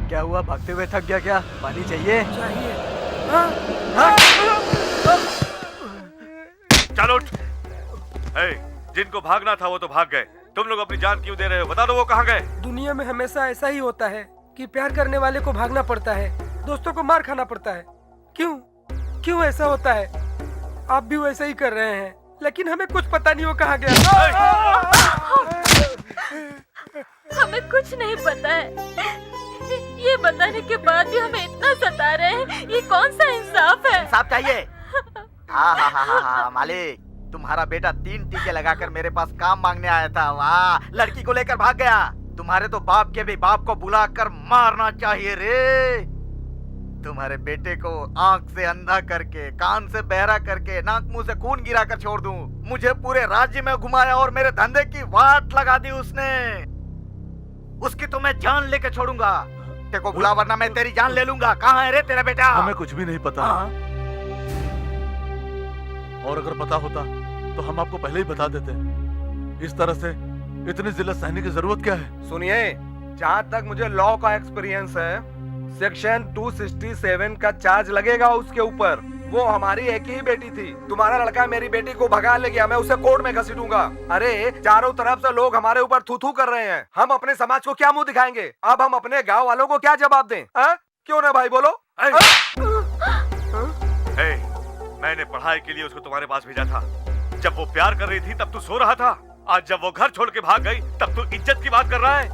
क्या हुआ, भागते हुए थक गया क्या? पानी चाहिए? चलो उठ। जिनको भागना था वो तो भाग गए, तुम लोग अपनी जान क्यों दे रहे हो? बता दो वो कहाँ गए? दुनिया में हमेशा ऐसा ही होता है कि प्यार करने वाले को भागना पड़ता है, दोस्तों को मार खाना पड़ता है। क्यों क्यों ऐसा होता है? आप भी वैसा ही कर रहे हैं, लेकिन हमें कुछ पता नहीं वो कहाँ गया। हमें कुछ नहीं पता है। ये बताने के बाद भी हमें इतना सता रहे हैं, ये कौन सा इंसाफ है? इंसाफ चाहिए? हाँ मालिक, तुम्हारा बेटा 3 टीके लगाकर मेरे पास काम मांगने आया था। वाह, लड़की को लेकर भाग गया। तुम्हारे तो बाप के भी बाप को बुलाकर मारना चाहिए रे। तुम्हारे बेटे को आंख से अंधा करके, कान से बहरा करके, नाक मुंह से खून गिरा कर छोड़ दूं। मुझे पूरे राज्य में घुमाया और मेरे धंधे की वाट लगा दी उसने। उसकी तो मैं जान लेके छोड़ूंगा। तेको बुला वरना मैं तेरी जान ले लूंगा। कहाँ है रे तेरा बेटा? हमें कुछ भी नहीं पता। और अगर पता होता तो हम आपको पहले ही बता देते। इस तरह से इतनी जिल्लत सहने की जरूरत क्या है? सुनिए, जहाँ तक मुझे लॉ का एक्सपीरियंस है, सेक्शन 267 का चार्ज लगेगा उसके ऊपर। वो हमारी एक ही बेटी थी। तुम्हारा लड़का मेरी बेटी को भगा ले गया, मैं उसे कोर्ट में घसीटूंगा। अरे चारों तरफ से लोग हमारे ऊपर थू थू कर रहे हैं। हम अपने समाज को क्या मुंह दिखाएंगे? अब हम अपने गांव वालों को क्या जवाब दें? क्यों ना भाई बोलो? मैंने पढ़ाई के लिए उसको तुम्हारे पास भेजा था। जब वो प्यार कर रही थी तब तू सो रहा था। आज जब वो घर छोड़ के भाग गई तब तू इज्जत की बात कर रहा है।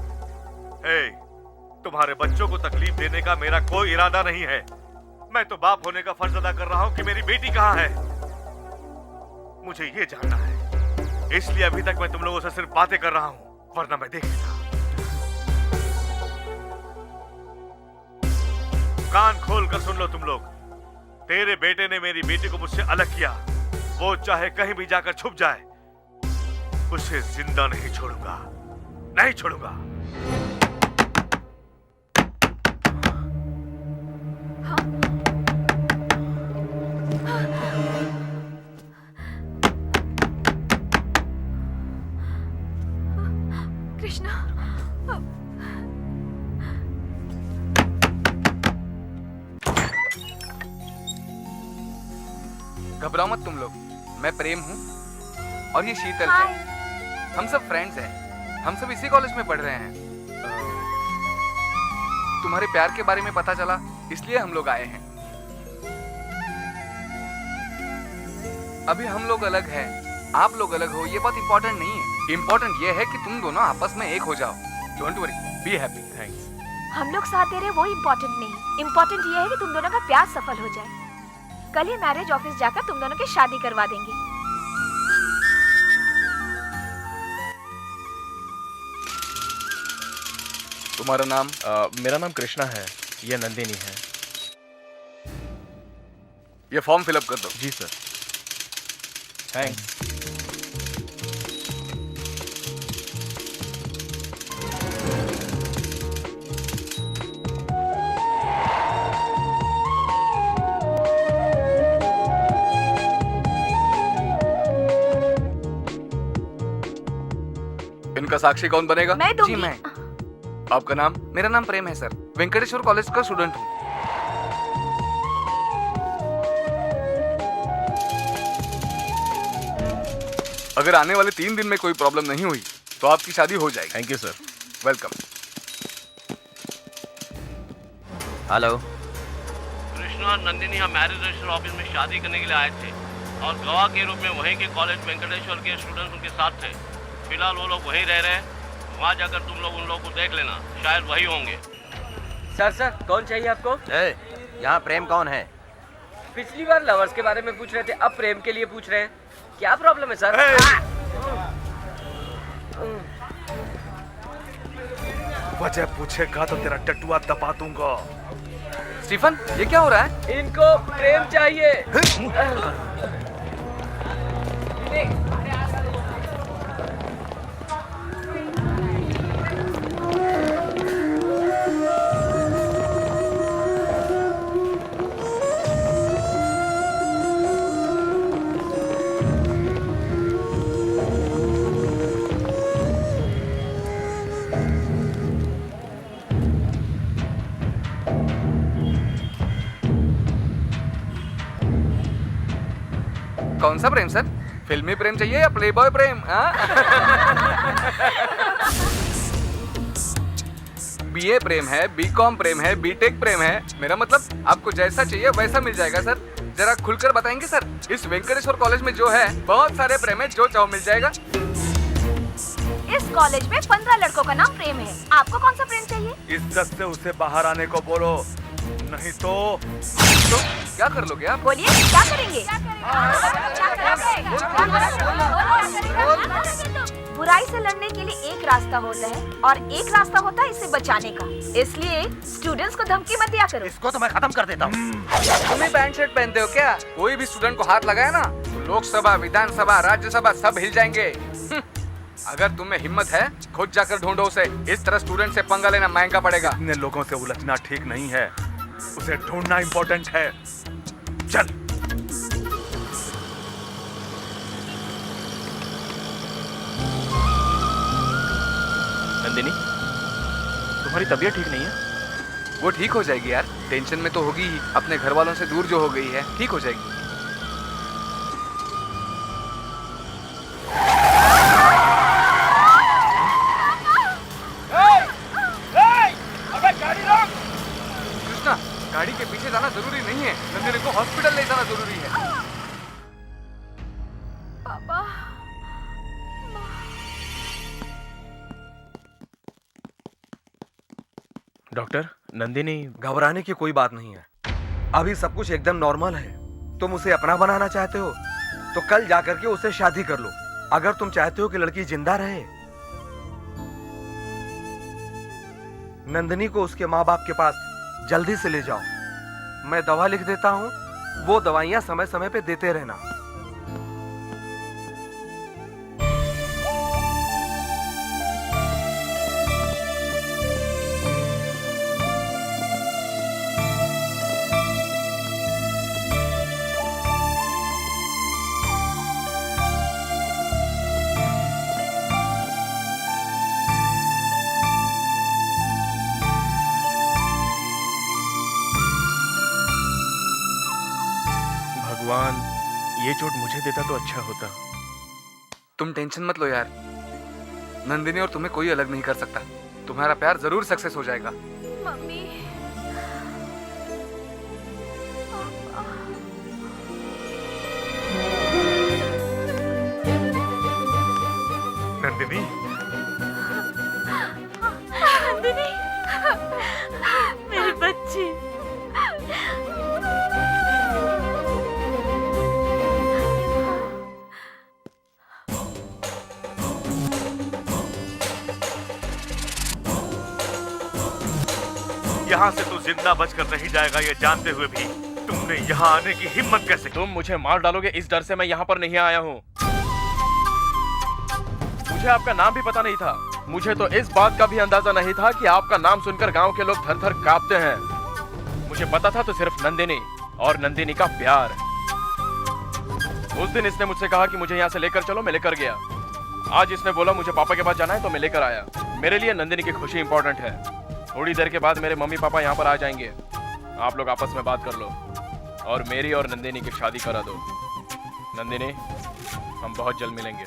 तुम्हारे बच्चों को तकलीफ देने का मेरा कोई इरादा नहीं है। मैं तो बाप होने का फर्ज अदा कर रहा हूँ कि मेरी बेटी कहाँ है, मुझे ये जानना है। इसलिए अभी तक मैं तुम लोगों से सिर्फ बातें कर रहा हूँ, वरना मैं देख लेता। कान खोल कर सुन लो तुम लोग। तेरे बेटे ने मेरी बेटी को मुझसे अलग किया। वो चाहे कहीं भी जाकर छुप जाए, उसे जिंदा नहीं छोड़ूंगा, नहीं छोड़ूंगा। कृष्णा, घबराओ मत तुम लोग, मैं प्रेम हूँ और ये शीतल है। हम सब फ्रेंड्स हैं, हम सब इसी कॉलेज में पढ़ रहे हैं। तुम्हारे प्यार के बारे में पता चला इसलिए हम लोग आए हैं। अभी हम लोग अलग हैं, आप लोग अलग हो, ये बहुत इंपॉर्टेंट नहीं है। इंपॉर्टेंट ये है कि तुम दोनों आपस में एक हो जाओ। Don't worry, be happy. Thanks. हम लोग साथ दे रहे वो इम्पोर्टेंट नहीं, इम्पोर्टेंट ये है कि तुम दोनों का प्यार सफल हो जाए। कल ही मैरिज ऑफिस जाकर तुम दोनों की शादी करवा देंगे। तुम्हारा नाम? मेरा नाम कृष्णा है, ये नंदिनी है। ये फॉर्म फिलअप कर दो। जी सर। थैंक्स। इनका साक्षी कौन बनेगा? मैं दूंगी। जी मैं। आपका नाम? मेरा नाम प्रेम है सर, वेंकटेश्वर कॉलेज का स्टूडेंट हूँ। अगर आने वाले 3 दिन में कोई प्रॉब्लम नहीं हुई तो आपकी शादी हो जाएगी। Thank you sir. Welcome. Hello. Krishna और नंदिनी हम मैरिज रजिस्टर ऑफिस में शादी करने के लिए आए थे और गवाह के रूप में वहीं के कॉलेज वेंकटेश्वर के स्टूडेंट्स उनके साथ थे। फिलहाल वो लोग वहीं रह रहे हैं, वहाँ जाकर तुम लोग उन लोगों को देख लेना, शायद वही होंगे। सर कौन चाहिए आपको? यहाँ प्रेम कौन है? पिछली बार लवर्स के बारे में पूछ रहे थे, अब प्रेम के लिए पूछ रहे हैं। क्या प्रॉब्लम है सर? वजह पूछेगा तो तेरा टटुआ दबा दूंगा। स्टीफन, ये क्या हो रहा है? इनको प्रेम चाहिए। कौन सा प्रेम सर? फिल्मी प्रेम चाहिए या प्लेबॉय प्रेम? बीए प्रेम है, बीकॉम प्रेम है, बीटेक प्रेम है। मेरा मतलब आपको जैसा चाहिए वैसा मिल जाएगा सर। जरा खुलकर बताएंगे सर? इस वेंकटेश्वर कॉलेज में जो है बहुत सारे प्रेम है, जो चाहो मिल जाएगा। इस कॉलेज में 15 लड़कों का नाम प्रेम है, आपको कौन सा प्रेम चाहिए? इज्जत से उसे बाहर आने को बोलो, नहीं तो क्या कर लोगे आप? बोलिए, क्या करेंगे? बुराई से लड़ने के लिए एक रास्ता होता है और एक रास्ता होता है इसे बचाने का। इसलिए स्टूडेंट्स को धमकी मत दिया करो। इसको तो मैं खत्म कर देता हूँ। तुम्हें पैंट शर्ट पहनते हो क्या? कोई भी स्टूडेंट को हाथ लगाए ना तो लोकसभा, विधानसभा, राज्यसभा सब हिल जाएंगे। अगर तुम्हें हिम्मत है खुद जाकर ढूंढो उसे। इस तरह स्टूडेंट से पंगा लेना महंगा पड़ेगा। इतने लोगों से उलझना ठीक नहीं है, उसे ढूंढना इम्पोर्टेंट है। चल। नंदिनी, तुम्हारी तबीयत ठीक नहीं है? वो ठीक हो जाएगी यार, टेंशन में तो होगी ही। अपने घर वालों से दूर जो हो गई है, ठीक हो जाएगी। कृष्णा, गाड़ी के पीछे जाना जरूरी नहीं है, नंदिनी को हॉस्पिटल ले जाना जरूरी है। पापा, डॉक्टर, नंदिनी। घबराने की कोई बात नहीं है, अभी सब कुछ एकदम नॉर्मल है। तुम उसे अपना बनाना चाहते हो तो कल जाकर के उससे शादी कर लो। अगर तुम चाहते हो कि लड़की जिंदा रहे, नंदिनी को उसके माँ बाप के पास जल्दी से ले जाओ। मैं दवा लिख देता हूँ, वो दवाइयाँ समय समय पे देते रहना। भगवान, ये चोट मुझे देता तो अच्छा होता। तुम टेंशन मत लो यार, नंदिनी और तुम्हें कोई अलग नहीं कर सकता। तुम्हारा प्यार जरूर सक्सेस हो जाएगा। मम्मी, नंदिनी, नंदिनी, मेरी बच्ची। यहाँ से तू जिंदा बचकर नहीं जाएगा, ये जानते हुए भी तुमने यहाँ आने की हिम्मत कैसे? तुम मुझे मार डालोगे इस डर से मैं यहाँ पर नहीं आया हूँ। मुझे आपका नाम भी पता नहीं था। मुझे तो इस बात का भी अंदाजा नहीं था कि आपका नाम सुनकर गांव के लोग थर थर कांपते हैं। मुझे पता था तो सिर्फ नंदिनी और नंदिनी का प्यार। उस दिन इसने मुझसे कहा कि मुझे यहाँ से लेकर चलो, मैं लेकर गया। आज इसने बोला मुझे पापा के पास जाना है तो मैं लेकर आया। मेरे लिए नंदिनी की खुशी इंपॉर्टेंट है। थोड़ी देर के बाद मेरे मम्मी पापा यहाँ पर आ जाएंगे। आप लोग आपस में बात कर लो और मेरी और नंदिनी की शादी करा दो। नंदिनी, हम बहुत जल्द मिलेंगे।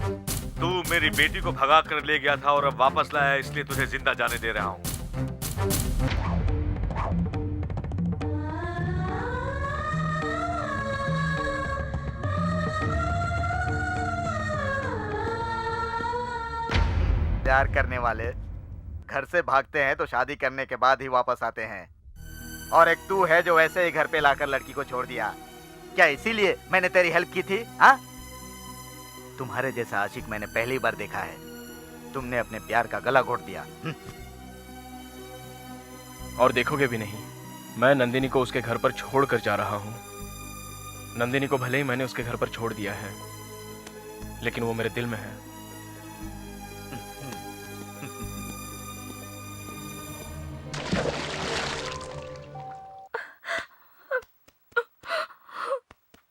तू मेरी बेटी को भगा कर ले गया था और अब वापस लाया, इसलिए तुझे जिंदा जाने दे रहा हूँ। प्यार करने वाले घर से भागते हैं तो शादी करने के बाद ही वापस आते हैं, और एक तू है जो वैसे ही घर पे लाकर लड़की को छोड़ दिया। क्या इसीलिए मैंने तेरी हेल्प की थी? हाँ, तुम्हारे जैसा आशिक मैंने पहली बार देखा है। तुमने अपने प्यार का गला घोट दिया। और देखोगे भी नहीं। मैं नंदिनी को उसके घर पर छोड़कर जा रहा हूँ। नंदिनी को भले ही मैंने उसके घर पर छोड़ दिया है, लेकिन वो मेरे दिल में है।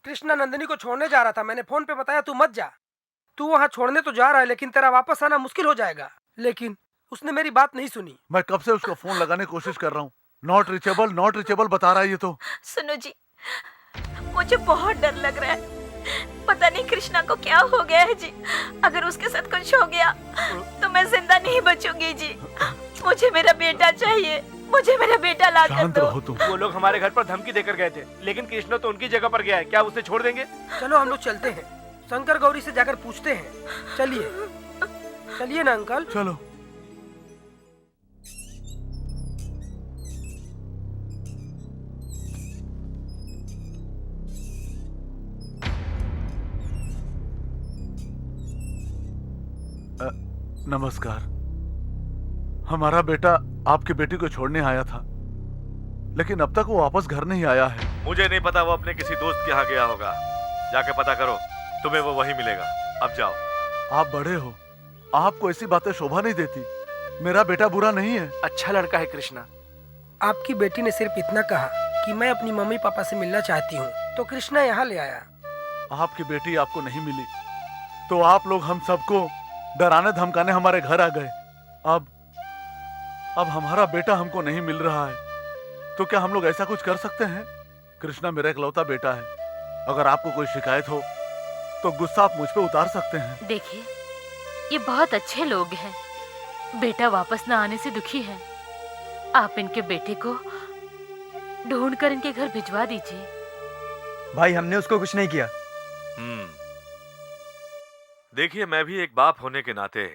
कृष्णा नंदिनी को छोड़ने जा रहा था, मैंने फोन पे बताया तू मत जा। तू वहाँ छोड़ने तो जा रहा है, लेकिन तेरा वापस आना मुश्किल हो जाएगा। लेकिन उसने मेरी बात नहीं सुनी। मैं कब से उसको फोन लगाने की कोशिश कर रहा हूँ, नॉट रिचेबल बता रहा है ये तो। सुनो जी, मुझे बहुत डर लग रहा है। पता नहीं कृष्णा को क्या हो गया है जी। अगर उसके साथ कुछ हो गया तो मैं जिंदा नहीं बचूंगी जी। मुझे मेरा बेटा चाहिए, मुझे मेरा बेटा ला कर दो। वो लोग हमारे घर पर धमकी देकर गए थे, लेकिन कृष्णा तो उनकी जगह पर गया है। क्या उसे छोड़ देंगे? चलो हम लोग चलते हैं, शंकर गौरी से जाकर पूछते हैं। चलिए चलिए ना अंकल। चलो। नमस्कार। हमारा बेटा आपकी बेटी को छोड़ने आया था, लेकिन अब तक वो वापस घर नहीं आया है। मुझे नहीं पता, वो अपने किसी दोस्त के यहाँ गया होगा। जाके पता करो, तुम्हें वो वहीं मिलेगा। अब जाओ। आप बड़े हो, आपको ऐसी बातें शोभा नहीं देती। मेरा बेटा बुरा नहीं है, अच्छा लड़का है कृष्णा। आपकी बेटी ने सिर्फ इतना कहा कि मैं अपनी मम्मी पापा से मिलना चाहती हूँ, तो कृष्णा यहाँ ले आया। आपकी बेटी आपको नहीं मिली तो आप लोग हम सबको डराने धमकाने हमारे घर आ गए। अब हमारा बेटा हमको नहीं मिल रहा है, तो क्या हम लोग ऐसा कुछ कर सकते हैं? कृष्णा मेरा इकलौता बेटा है। अगर आपको कोई शिकायत हो तो गुस्सा आप मुझ पे उतार सकते हैं। देखिए, ये बहुत अच्छे लोग हैं। बेटा वापस न आने से दुखी है। आप इनके बेटे को ढूंढकर इनके घर भिजवा दीजिए। भाई, हमने उसको कुछ नहीं किया। देखिए, मैं भी एक बाप होने के नाते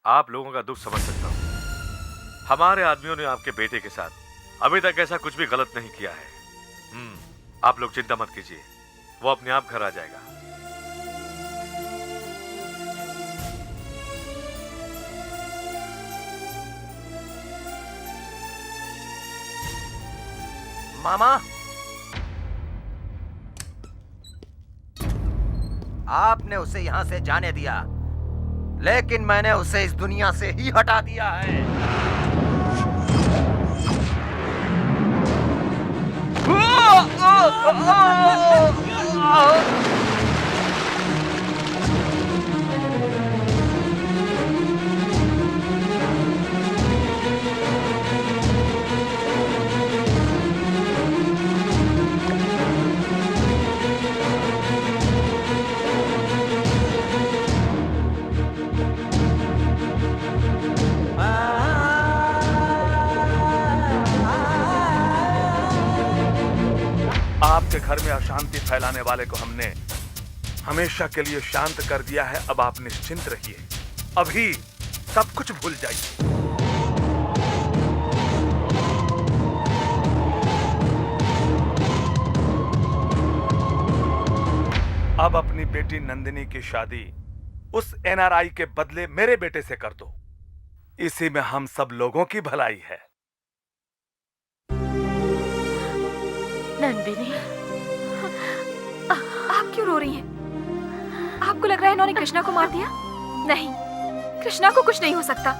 आप लोगों का दुख समझ सकता हूँ। हमारे आदमियों ने आपके बेटे के साथ अभी तक ऐसा कुछ भी गलत नहीं किया है। आप लोग चिंता मत कीजिए, वो अपने आप घर आ जाएगा। मामा, आपने उसे यहाँ से जाने दिया, लेकिन मैंने उसे इस दुनिया से ही हटा दिया है। आपके घर में अशांति फैलाने वाले को हमने हमेशा के लिए शांत कर दिया है। अब आप निश्चिंत रहिए, अभी सब कुछ भूल जाइए। अब अपनी बेटी नंदिनी की शादी उस एनआरआई के बदले मेरे बेटे से कर दो। इसी में हम सब लोगों की भलाई है। नंदिनी, आप क्यों रो रही हैं? आपको लग रहा है इन्होंने कृष्णा को मार दिया? नहीं, कृष्णा को कुछ नहीं हो सकता,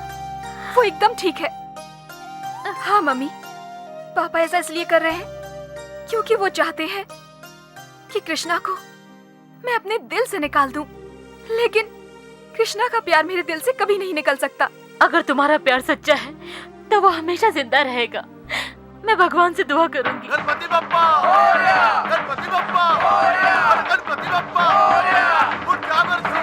वो एकदम ठीक है। हाँ मम्मी, पापा ऐसा इसलिए कर रहे हैं क्योंकि वो चाहते हैं कि कृष्णा को मैं अपने दिल से निकाल दूं, लेकिन कृष्णा का प्यार मेरे दिल से कभी नहीं निकल सकता। अगर तुम्हारा प्यार सच्चा है तो वो हमेशा जिंदा रहेगा। मैं भगवान से दुआ करूंगी। गणपति बप्पा मोरया, गणपति बप्पा मोरया, गणपति बप्पा मोरया, उठ जागर सी,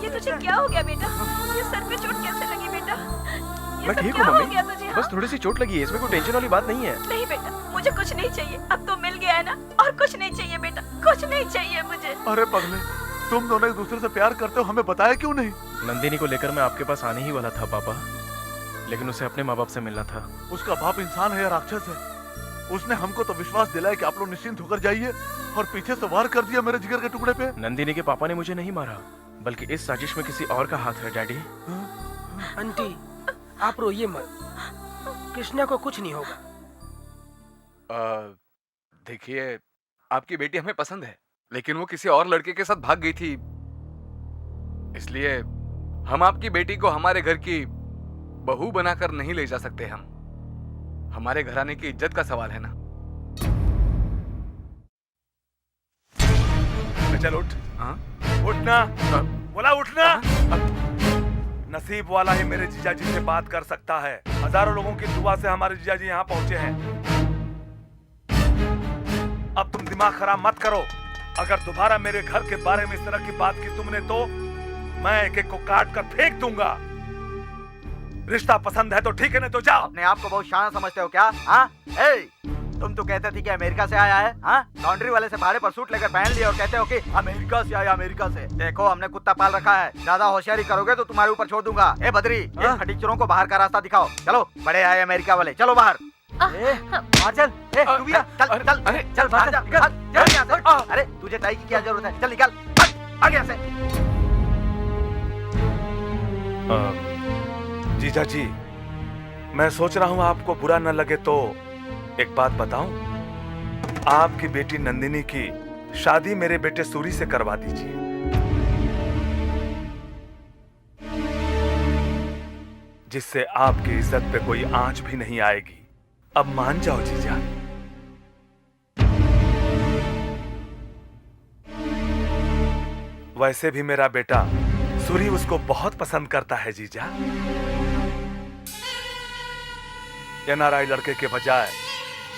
ये तुझे क्या हो गया बेटा? ये सर पे चोट कैसे लगी बेटा? ये मैं सब ठीक क्या हूँ हो मम्मी। गया तुझे? हाँ? बस थोड़ी सी चोट लगी है, इसमें कोई टेंशन वाली बात नहीं है। नहीं बेटा, मुझे कुछ नहीं चाहिए। अब तो मिल गया है ना, और कुछ नहीं चाहिए बेटा, कुछ नहीं चाहिए मुझे। अरे पगले, तुम दोनों एक दूसरे से प्यार करते हो, हमें बताया क्यों नहीं? नंदिनी को लेकर मैं आपके पास आने ही वाला था पापा, लेकिन उसे अपने माँ बाप से मिलना था। उसका बाप इंसान है या राक्षस है? उसने हमको तो विश्वास दिलाया कि आप लोग निश्चिंत होकर जाइए, और पीछे से वार कर दिया मेरे जिगर के टुकड़े पे। नंदिनी के पापा ने मुझे नहीं मारा, बल्कि इस साजिश में किसी और का हाथ है डैडी। आंटी, आप रोइए मत, कृष्णा को कुछ नहीं होगा। देखिए, आपकी बेटी हमें पसंद है, लेकिन वो किसी और लड़के के साथ भाग गई थी, इसलिए हम आपकी बेटी को हमारे घर की बहू बनाकर नहीं ले जा सकते। हम हमारे घराने की इज्जत का सवाल है ना। चल उठ। उठना, बोला उठना। नसीब वाला ही मेरे जीजाजी से बात कर सकता है। हजारों लोगों की दुआ से हमारे जीजाजी यहाँ पहुंचे हैं। अब तुम दिमाग खराब मत करो। अगर दोबारा मेरे घर के बारे में इस तरह की बात की तुमने तो मैं एक एक को काट कर फेंक दूंगा। रिश्ता पसंद है तो ठीक है, नहीं तो जाओ। अपने आप को बहुत शान समझते हो क्या? हाँ, तुम तो कहते थे कि अमेरिका से आया है। हाँ, लॉन्ड्री वाले से भाड़े पर सूट लेकर पहन लिया और कहते हो कि अमेरिका से आया, अमेरिका से। देखो, हमने कुत्ता पाल रखा है, ज्यादा होशियारी करोगे तो तुम्हारे ऊपर छोड़ दूंगा। ए बद्री, इन फटीचरों को बाहर का रास्ता दिखाओ। चलो, बड़े आए अमेरिका वाले, चलो बाहर। चल, तू भी आ, चल चल चल बाहर जा, चल यहाँ से। अरे तुझे टाई की क्या जरूरत है? चल निकल, आगे यहाँ से। जीजा जी, मैं सोच रहा हूँ आपको बुरा न लगे तो एक बात बताऊं, आपकी बेटी नंदिनी की शादी मेरे बेटे सूरी से करवा दीजिए। जिससे आपकी इज्जत पे कोई आंच भी नहीं आएगी। अब मान जाओ जीजा। वैसे भी मेरा बेटा सूरी उसको बहुत पसंद करता है जीजा। एनआरआई लड़के के बजाय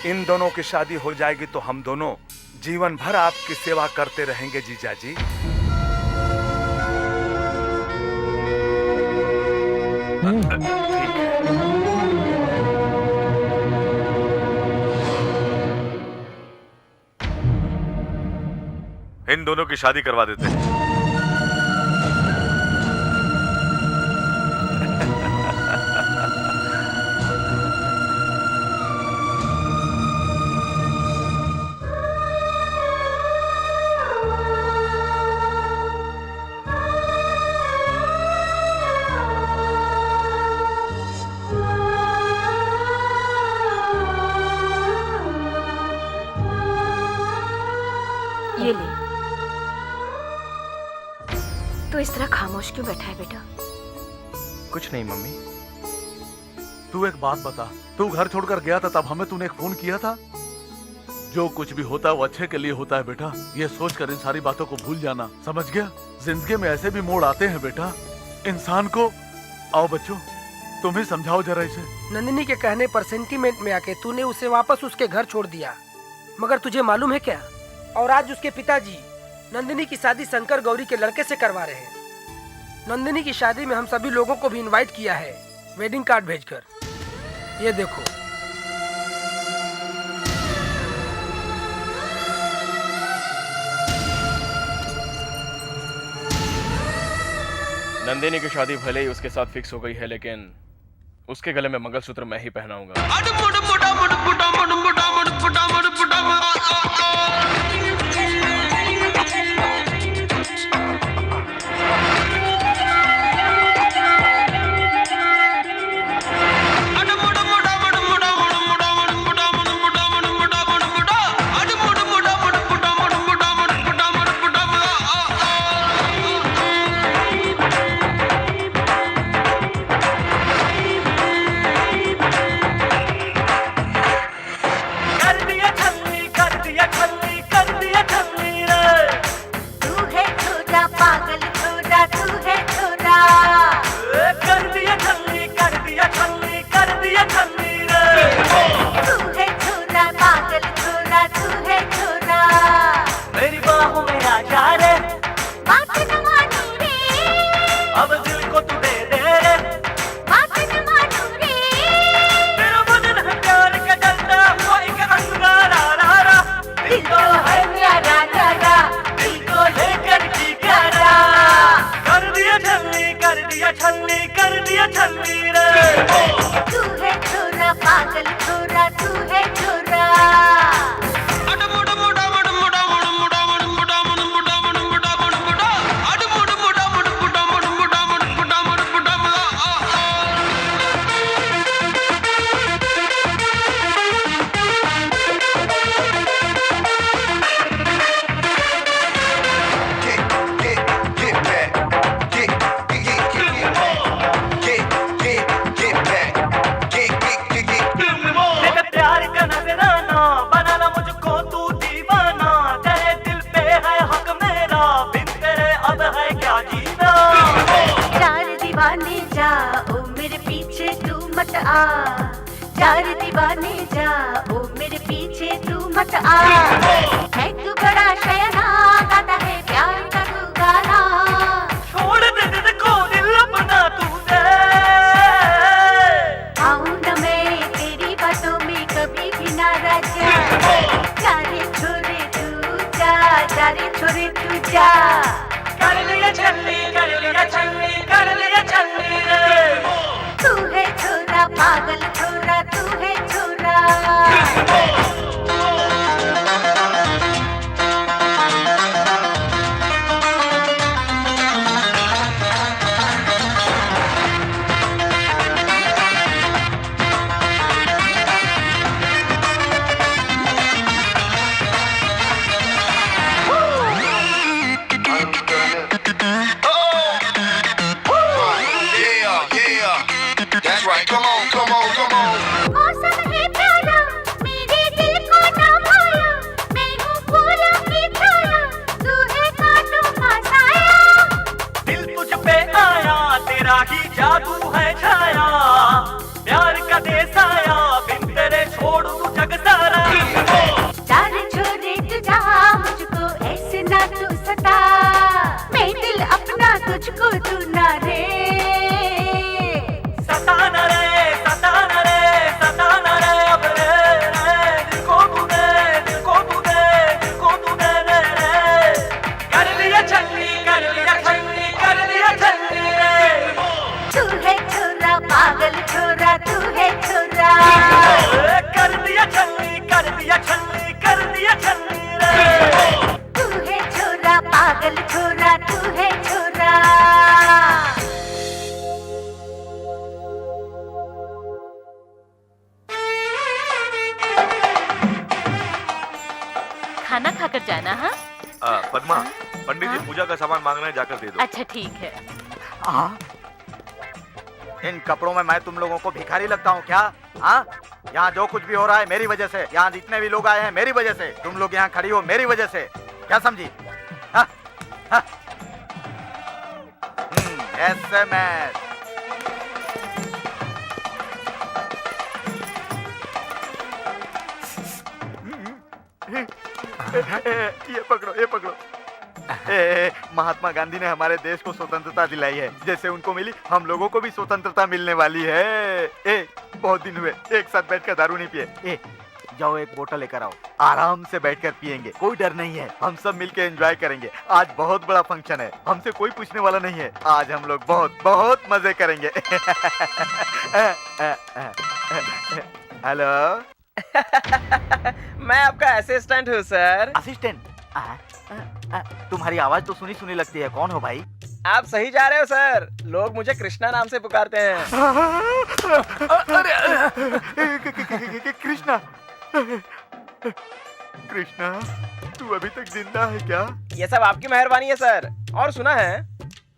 इन दोनों की शादी हो जाएगी तो हम दोनों जीवन भर आपकी सेवा करते रहेंगे जीजा जी। इन दोनों की शादी करवा देते हैं। ये ले। तो इस तरह खामोश क्यों बैठा है बेटा? कुछ नहीं मम्मी। तू एक बात बता, तू घर छोड़कर गया था तब हमें तूने एक फोन किया था? जो कुछ भी होता है वो अच्छे के लिए होता है बेटा। ये सोचकर इन सारी बातों को भूल जाना, समझ गया? जिंदगी में ऐसे भी मोड़ आते हैं बेटा इंसान को। आओ बच्चों, तुम ही समझाओ जरा इसे। नंदिनी के कहने पर सेंटीमेंट में आके तूने उसे वापस उसके घर छोड़ दिया, मगर तुझे मालूम है क्या, और आज उसके पिताजी नंदिनी की शादी शंकर गौरी के लड़के से करवा रहे हैं। नंदिनी की शादी में हम सभी लोगों को भी इनवाइट किया है, वेडिंग कार्ड भेजकर। ये देखो। नंदिनी की शादी भले ही उसके साथ फिक्स हो गई है, लेकिन उसके गले में मंगलसूत्र मैं ही पहनाऊंगा। खाना खाकर जाना। हाँ पद्मा, पंडित जी पूजा का सामान मांग रहे हैं, जाकर दे दो। अच्छा ठीक है। इन कपड़ों में मैं तुम लोगों को भिखारी लगता हूँ क्या? हाँ, यहाँ जो कुछ भी हो रहा है मेरी वजह से, यहाँ जितने भी लोग आए हैं मेरी वजह से, तुम लोग यहाँ खड़ी हो मेरी वजह से, क्या समझी? हाँ? हाँ? SMS। ये पकड़ो, ये पकड़ो। महात्मा गांधी ने हमारे देश को स्वतंत्रता दिलाई है, जैसे उनको मिली हम लोगों को भी स्वतंत्रता मिलने वाली है। बहुत दिन हुए एक साथ बैठकर दारू नहीं पिए। जाओ एक बोतल लेकर आओ, आराम से बैठकर पियेंगे, कोई डर नहीं है, हम सब मिलकर एंजॉय करेंगे। आज बहुत बड़ा फंक्शन है, हमसे कोई पूछने वाला नहीं है, आज हम लोग बहुत बहुत मजे करेंगे। हेलो। मैं आपका असिस्टेंट हूँ सर। असिस्टेंट? तुम्हारी आवाज तो सुनी सुनी लगती है, कौन हो भाई? आप सही जा रहे हो सर, लोग मुझे कृष्णा नाम से पुकारते हैं। कृष्णा, कृष्णा, तू अभी तक जिंदा है क्या? ये सब आपकी मेहरबानी है सर। और सुना है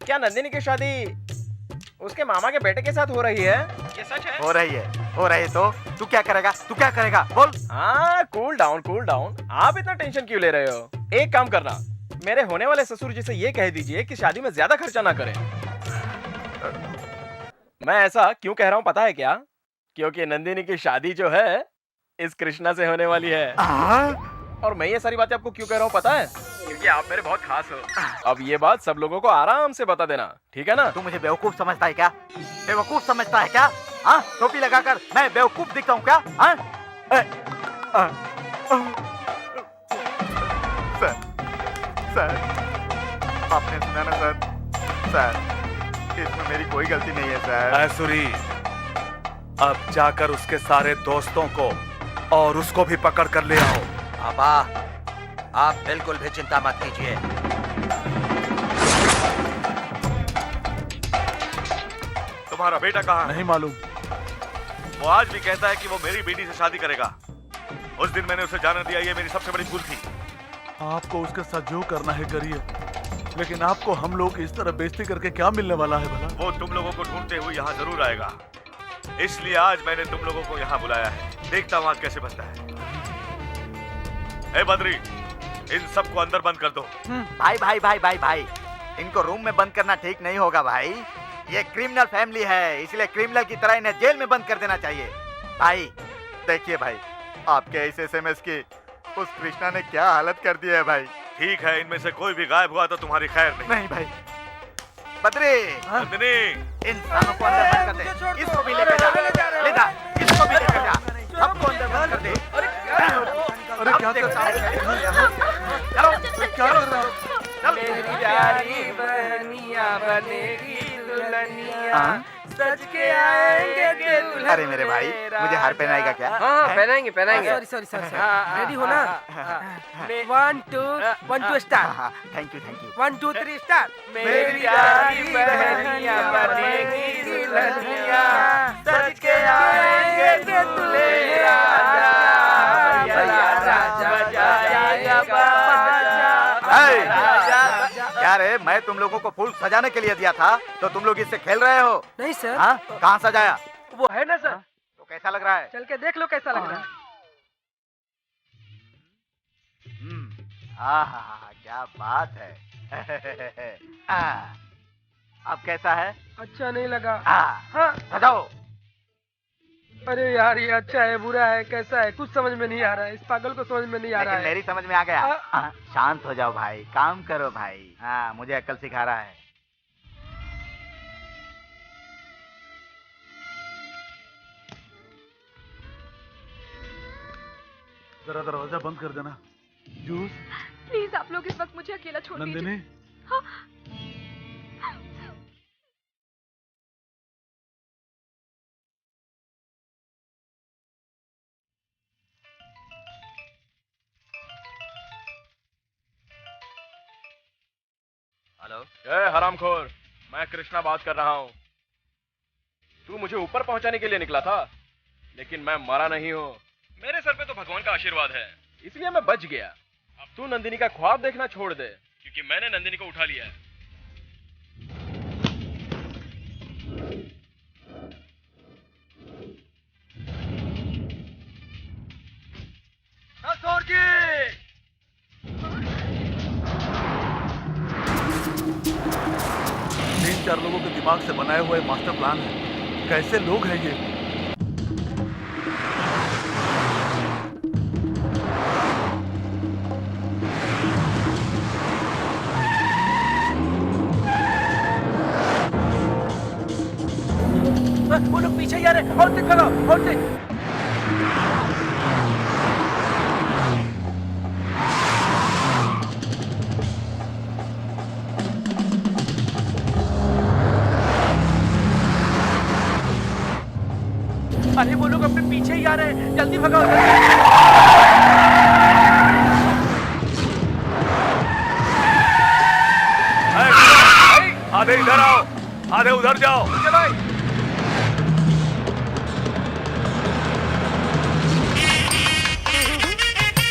क्या नंदिनी की शादी उसके मामा के बेटे के साथ हो रही है? ये सच है? हो रही है, हो रही है। तो तू क्या करेगा? तू क्या करेगा? बोल। हाँ, कूल डाउन कूल डाउन। आप इतना टेंशन क्यों ले रहे हो? एक काम करना, मेरे होने वाले ससुर जी से ये कह दीजिए कि शादी में ज्यादा खर्चा ना करें। मैं ऐसा क्यों कह रहा हूँ पता है क्या? क्योंकि नंदिनी की शादी जो है इस कृष्णा से होने वाली है। और मैं ये सारी बातें आपको क्यों कह रहा हूँ पता है? क्योंकि आप मेरे बहुत खास हो। अब ये बात सब लोगों को आराम से बता देना, ठीक है ना? तू मुझे बेवकूफ समझता है क्या? बेवकूफ समझता है क्या? हाँ, टोपी लगाकर मैं बेवकूफ दिखता हूँ क्या? हाँ? सर, आपने सुना ना सर? सर, इसमें मेरी कोई गलती नहीं है सर। ऐसुरी, अब जाकर उसके सारे दोस्तों को और उसको भी पकड़ कर ले आओ। पापा, आप बिल्कुल भी चिंता मत कीजिए। तुम्हारा बेटा कहाँ? नहीं मालूम। वो आज भी कहता है कि वो मेरी बेटी से शादी करेगा। उस दिन मैंने उसे जाने दिया, ये मेरी सबसे बड़ी भूल थी। आपको उसके साथ जो करना है करिए, लेकिन आपको हम लोग इस तरह बेइज्जती करके क्या मिलने वाला है भला? वो तुम लोगों को ढूंढते हुए यहाँ जरूर आएगा, इसलिए आज मैंने तुम लोगों को यहाँ बुलाया है। देखता हूँ आज कैसे बचता है। ए बद्री, इन सबको अंदर बंद कर दो। भाई भाई भाई भाई भाई, इनको रूम में बंद करना ठीक नहीं होगा भाई। ये क्रिमिनल फैमिली है, इसलिए क्रिमिनल की तरह इन्हें जेल में बंद कर देना चाहिए। भाई देखिए भाई, आपके इस SMS की उस कृष्णा ने क्या हालत कर दी है भाई। ठीक है, इनमें से कोई भी गायब हुआ तो तुम्हारी खैर नहीं। नहीं भाई। बद्री, नंदिनी, इंसानों को अंदर बंद कर दे, इसको भी लेकर जा, ले जा, इसको भी लेकर जा, सबको अंदर बंद कर दे। अरे क्या कर रहा है? चलो, क्या कर रहा है? मेरी प्यारी बहनिया बनेगी दुल्हनिया, सज के आएंगे के दुल्हन। अरे मेरे भाई, मुझे हार पहनाएगा क्या? हाँ, पहनाएंगे पहनाएंगे। सॉरी रेडी हो ना? 1 2 start. Thank you thank you. 1 2 3 start. मेरी प्यारी बहनिया बनेगी दुल्हनिया, सज के आएंगे के दुल्हे राजा, राजा बजाएगा बाजा। यार मैं तुम लोगों को फूल सजाने के लिए दिया था, तो तुम लोग इससे खेल रहे हो? नहीं सर। हाँ, कहाँ सजाया? वो है ना सर। तो कैसा लग रहा है? चल के देख लो कैसा लग रहा है। क्या बात है। अब कैसा है? अच्छा नहीं लगा। हाँ, सजाओ। अरे यार, ये अच्छा है बुरा है कैसा है कुछ समझ में नहीं आ रहा है, इस पागल को समझ में नहीं आ रहा है। मेरी समझ में आ गया। शांत हो जाओ भाई, काम करो भाई। हाँ, मुझे अक्ल सिखा रहा है। जरा दरवाजा बंद कर देना। जूस प्लीज आप लोग इस वक्त मुझे अकेला छोड़ दीजिए। नंदिनी, हाँ। हेलो। ए हरामखोर, मैं कृष्णा बात कर रहा हूँ। तू मुझे ऊपर पहुंचाने के लिए निकला था, लेकिन मैं मरा नहीं हूँ। मेरे सर पे तो भगवान का आशीर्वाद है, इसलिए मैं बच गया। अब तू नंदिनी का ख्वाब देखना छोड़ दे, क्योंकि मैंने नंदिनी को उठा लिया है। तीन चार लोगों के दिमाग से बनाए हुए मास्टर प्लान है। कैसे लोग हैं ये? वो लोग पीछे जा रहे हैं। और देख लगाओ, और देख। अरे वो लोग अपने पीछे ही आ रहे हैं, जल्दी भगाओ। आधे इधर आओ, आधे उधर जाओ। भाई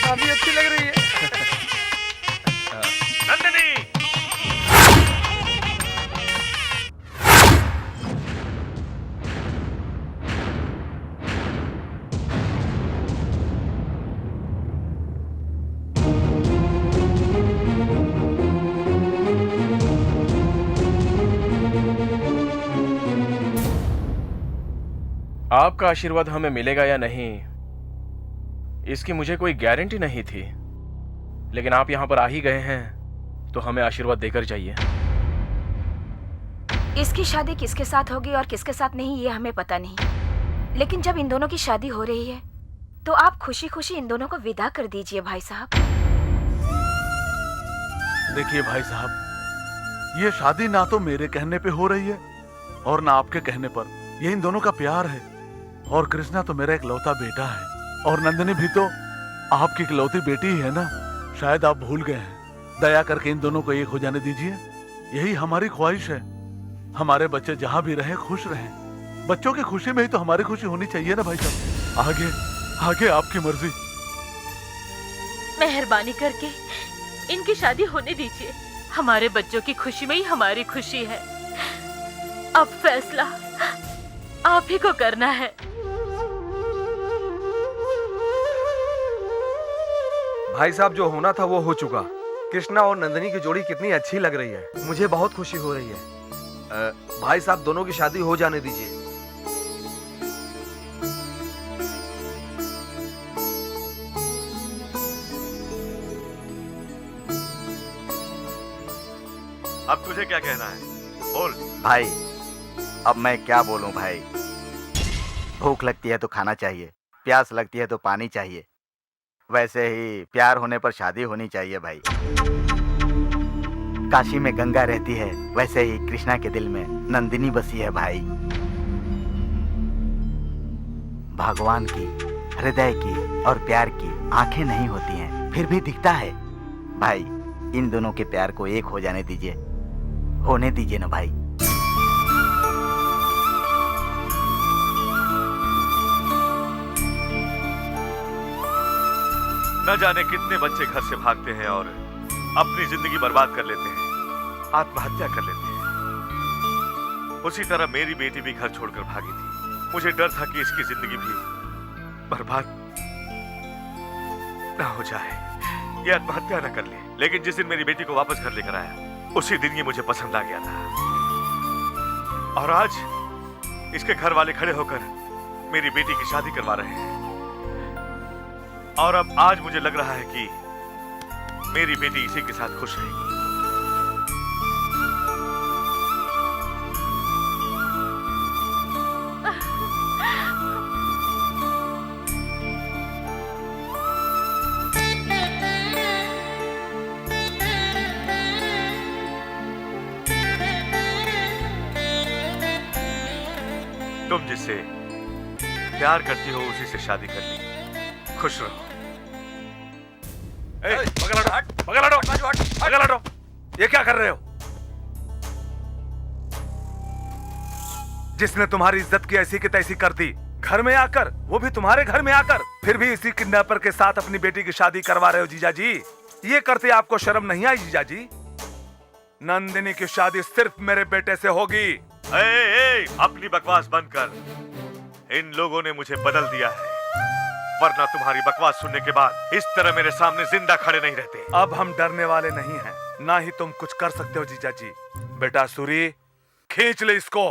काफी अच्छी लग रही है। नंदिनी, आपका आशीर्वाद हमें मिलेगा या नहीं, इसकी मुझे कोई गारंटी नहीं थी, लेकिन आप यहां पर आ ही गए हैं तो हमें आशीर्वाद देकर जाइए। इसकी शादी किसके साथ होगी और किसके साथ नहीं ये हमें पता नहीं, लेकिन जब इन दोनों की शादी हो रही है तो आप खुशी खुशी इन दोनों को विदा कर दीजिए भाई साहब। देखिए भाई साहब, ये शादी ना तो मेरे कहने पे हो रही है और ना आपके कहने पर। ये इन दोनों का प्यार है और कृष्णा तो मेरा इकलौता बेटा है और नंदिनी भी तो आपकी इकलौती बेटी ही है ना। शायद आप भूल गए हैं। दया करके इन दोनों को एक हो जाने दीजिए, यही हमारी ख्वाहिश है। हमारे बच्चे जहां भी रहे खुश रहें। बच्चों की खुशी में ही तो हमारी खुशी होनी चाहिए ना भाई साहब। आगे आगे आपकी मर्जी। मेहरबानी करके इनकी शादी होने दीजिए। हमारे बच्चों की खुशी में ही हमारी खुशी है। अब फैसला आप ही को करना है। भाई साहब, जो होना था वो हो चुका। कृष्णा और नंदिनी की जोड़ी कितनी अच्छी लग रही है, मुझे बहुत खुशी हो रही है। भाई साहब, दोनों की शादी हो जाने दीजिए। अब तुझे क्या कहना है, बोल। भाई अब मैं क्या बोलूं भाई। भूख लगती है तो खाना चाहिए, प्यास लगती है तो पानी चाहिए। वैसे ही प्यार होने पर शादी होनी चाहिए भाई। काशी में गंगा रहती है, वैसे ही कृष्णा के दिल में नंदिनी बसी है भाई। भगवान की, हृदय की और प्यार की आंखें नहीं होती हैं, फिर भी दिखता है भाई। इन दोनों के प्यार को एक हो जाने दीजिए, होने दीजिए ना भाई। न जाने कितने बच्चे घर से भागते हैं और अपनी जिंदगी बर्बाद कर लेते हैं, आत्महत्या कर लेते हैं। उसी तरह मेरी बेटी भी घर छोड़कर भागी थी। मुझे डर था कि इसकी जिंदगी भी बर्बाद ना हो जाए, ये आत्महत्या न कर ले। लेकिन जिस दिन मेरी बेटी को वापस घर लेकर आया, उसी दिन ये मुझे पसंद आ गया था। और आज इसके घर वाले खड़े होकर मेरी बेटी की शादी करवा रहे हैं। और अब आज मुझे लग रहा है कि मेरी बेटी इसी के साथ खुश रहेगी। तुम जिससे प्यार करती हो उसी से शादी कर ली। खुश रहो। बगल हटो। ये क्या कर रहे हो? जिसने तुम्हारी इज्जत की ऐसी की तैसी कर दी, घर में आकर, वो भी तुम्हारे घर में आकर, फिर भी इसी किडनैपर के साथ अपनी बेटी की शादी करवा रहे हो जीजा जी। ये करते आपको शर्म नहीं आई जीजा जी? नंदिनी की शादी सिर्फ मेरे बेटे से होगी। अपनी बकवास बंद कर। इन लोगों ने मुझे बदल दिया है, वरना तुम्हारी बकवास सुनने के बाद इस तरह मेरे सामने जिंदा खड़े नहीं रहते। अब हम डरने वाले नहीं हैं, ना ही तुम कुछ कर सकते हो जीजा जी। बेटा सूरी, खींच ले इसको।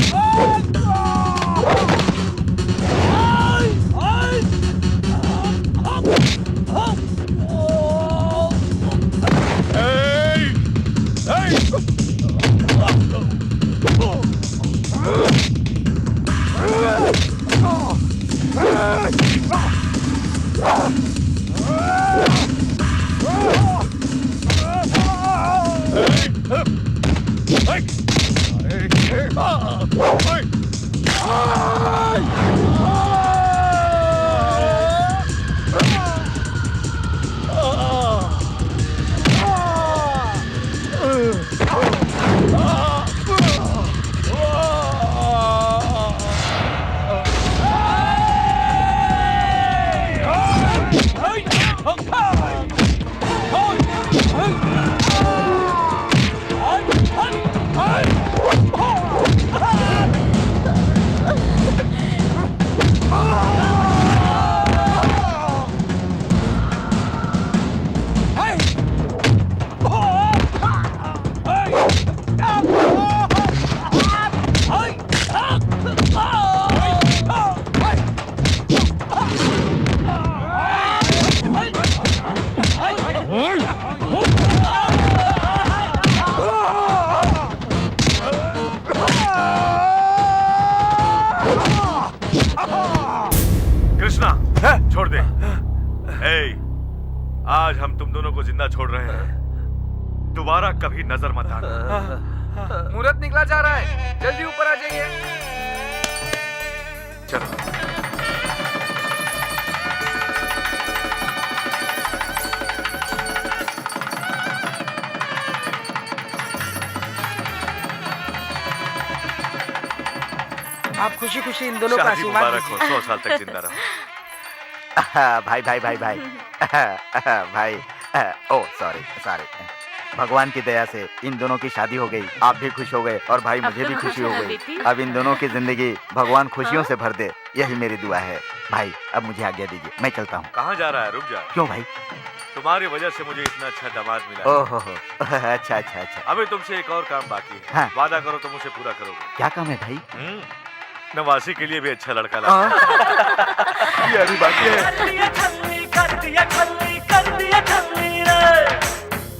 Oh! दोनों को जिंदा छोड़ रहे हैं, दोबारा कभी नजर मत आना। मुहूर्त निकला जा रहा है, जल्दी ऊपर आ जाइए। चलो। आप खुशी खुशी इन दोनों का शादी आशीर्वाद मुबारक हो, 100 साल तक जिंदा रहो। भाई भाई भाई भाई भाई ओ सॉरी सॉरी। भगवान की दया से इन दोनों की शादी हो गई, आप भी खुश हो गए और भाई मुझे भी खुशी हो गई। अब इन दोनों की जिंदगी भगवान खुशियों से भर दे, यही मेरी दुआ है। भाई अब मुझे आज्ञा दीजिए, मैं चलता हूँ। कहाँ जा रहा है? रुक जा। क्यों भाई? तुम्हारी वजह से मुझे इतना अच्छा दामाद मिला। ओहो अच्छा अच्छा अच्छा। अभी तुमसे एक और काम बाकी है। हाँ। वादा करो तुम उसे पूरा करोगे। क्या काम है भाई? नवासी के लिए भी अच्छा लड़का ला। ये अभी बाकी है।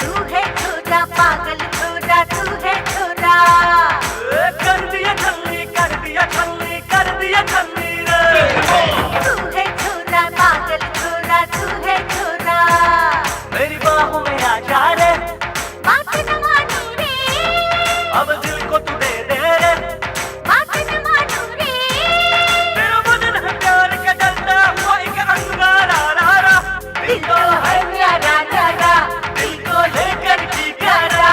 तू है छोटा पागल छोटा, तू है छोटा। कर दिया छल्ली कर दिया छल्ली कर दिया छल्ली रे। तू है छोटा पागल छोटा, तू है छोटा। मेरी बाहों में आ जा रे, बात न मानू रे, अब दिल को तू दे दे रे। बात न मानू रे। तेरा बदन है प्यार का जलता हुआ एक अंगारा रा रा। दिल तो है प्यारा प्यारा, दिल को लेकर की करा।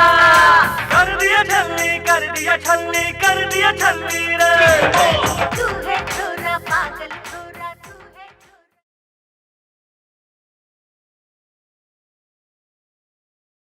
कर दिया छल्ली कर दिया छल्ली कर दिया छल्ली रे।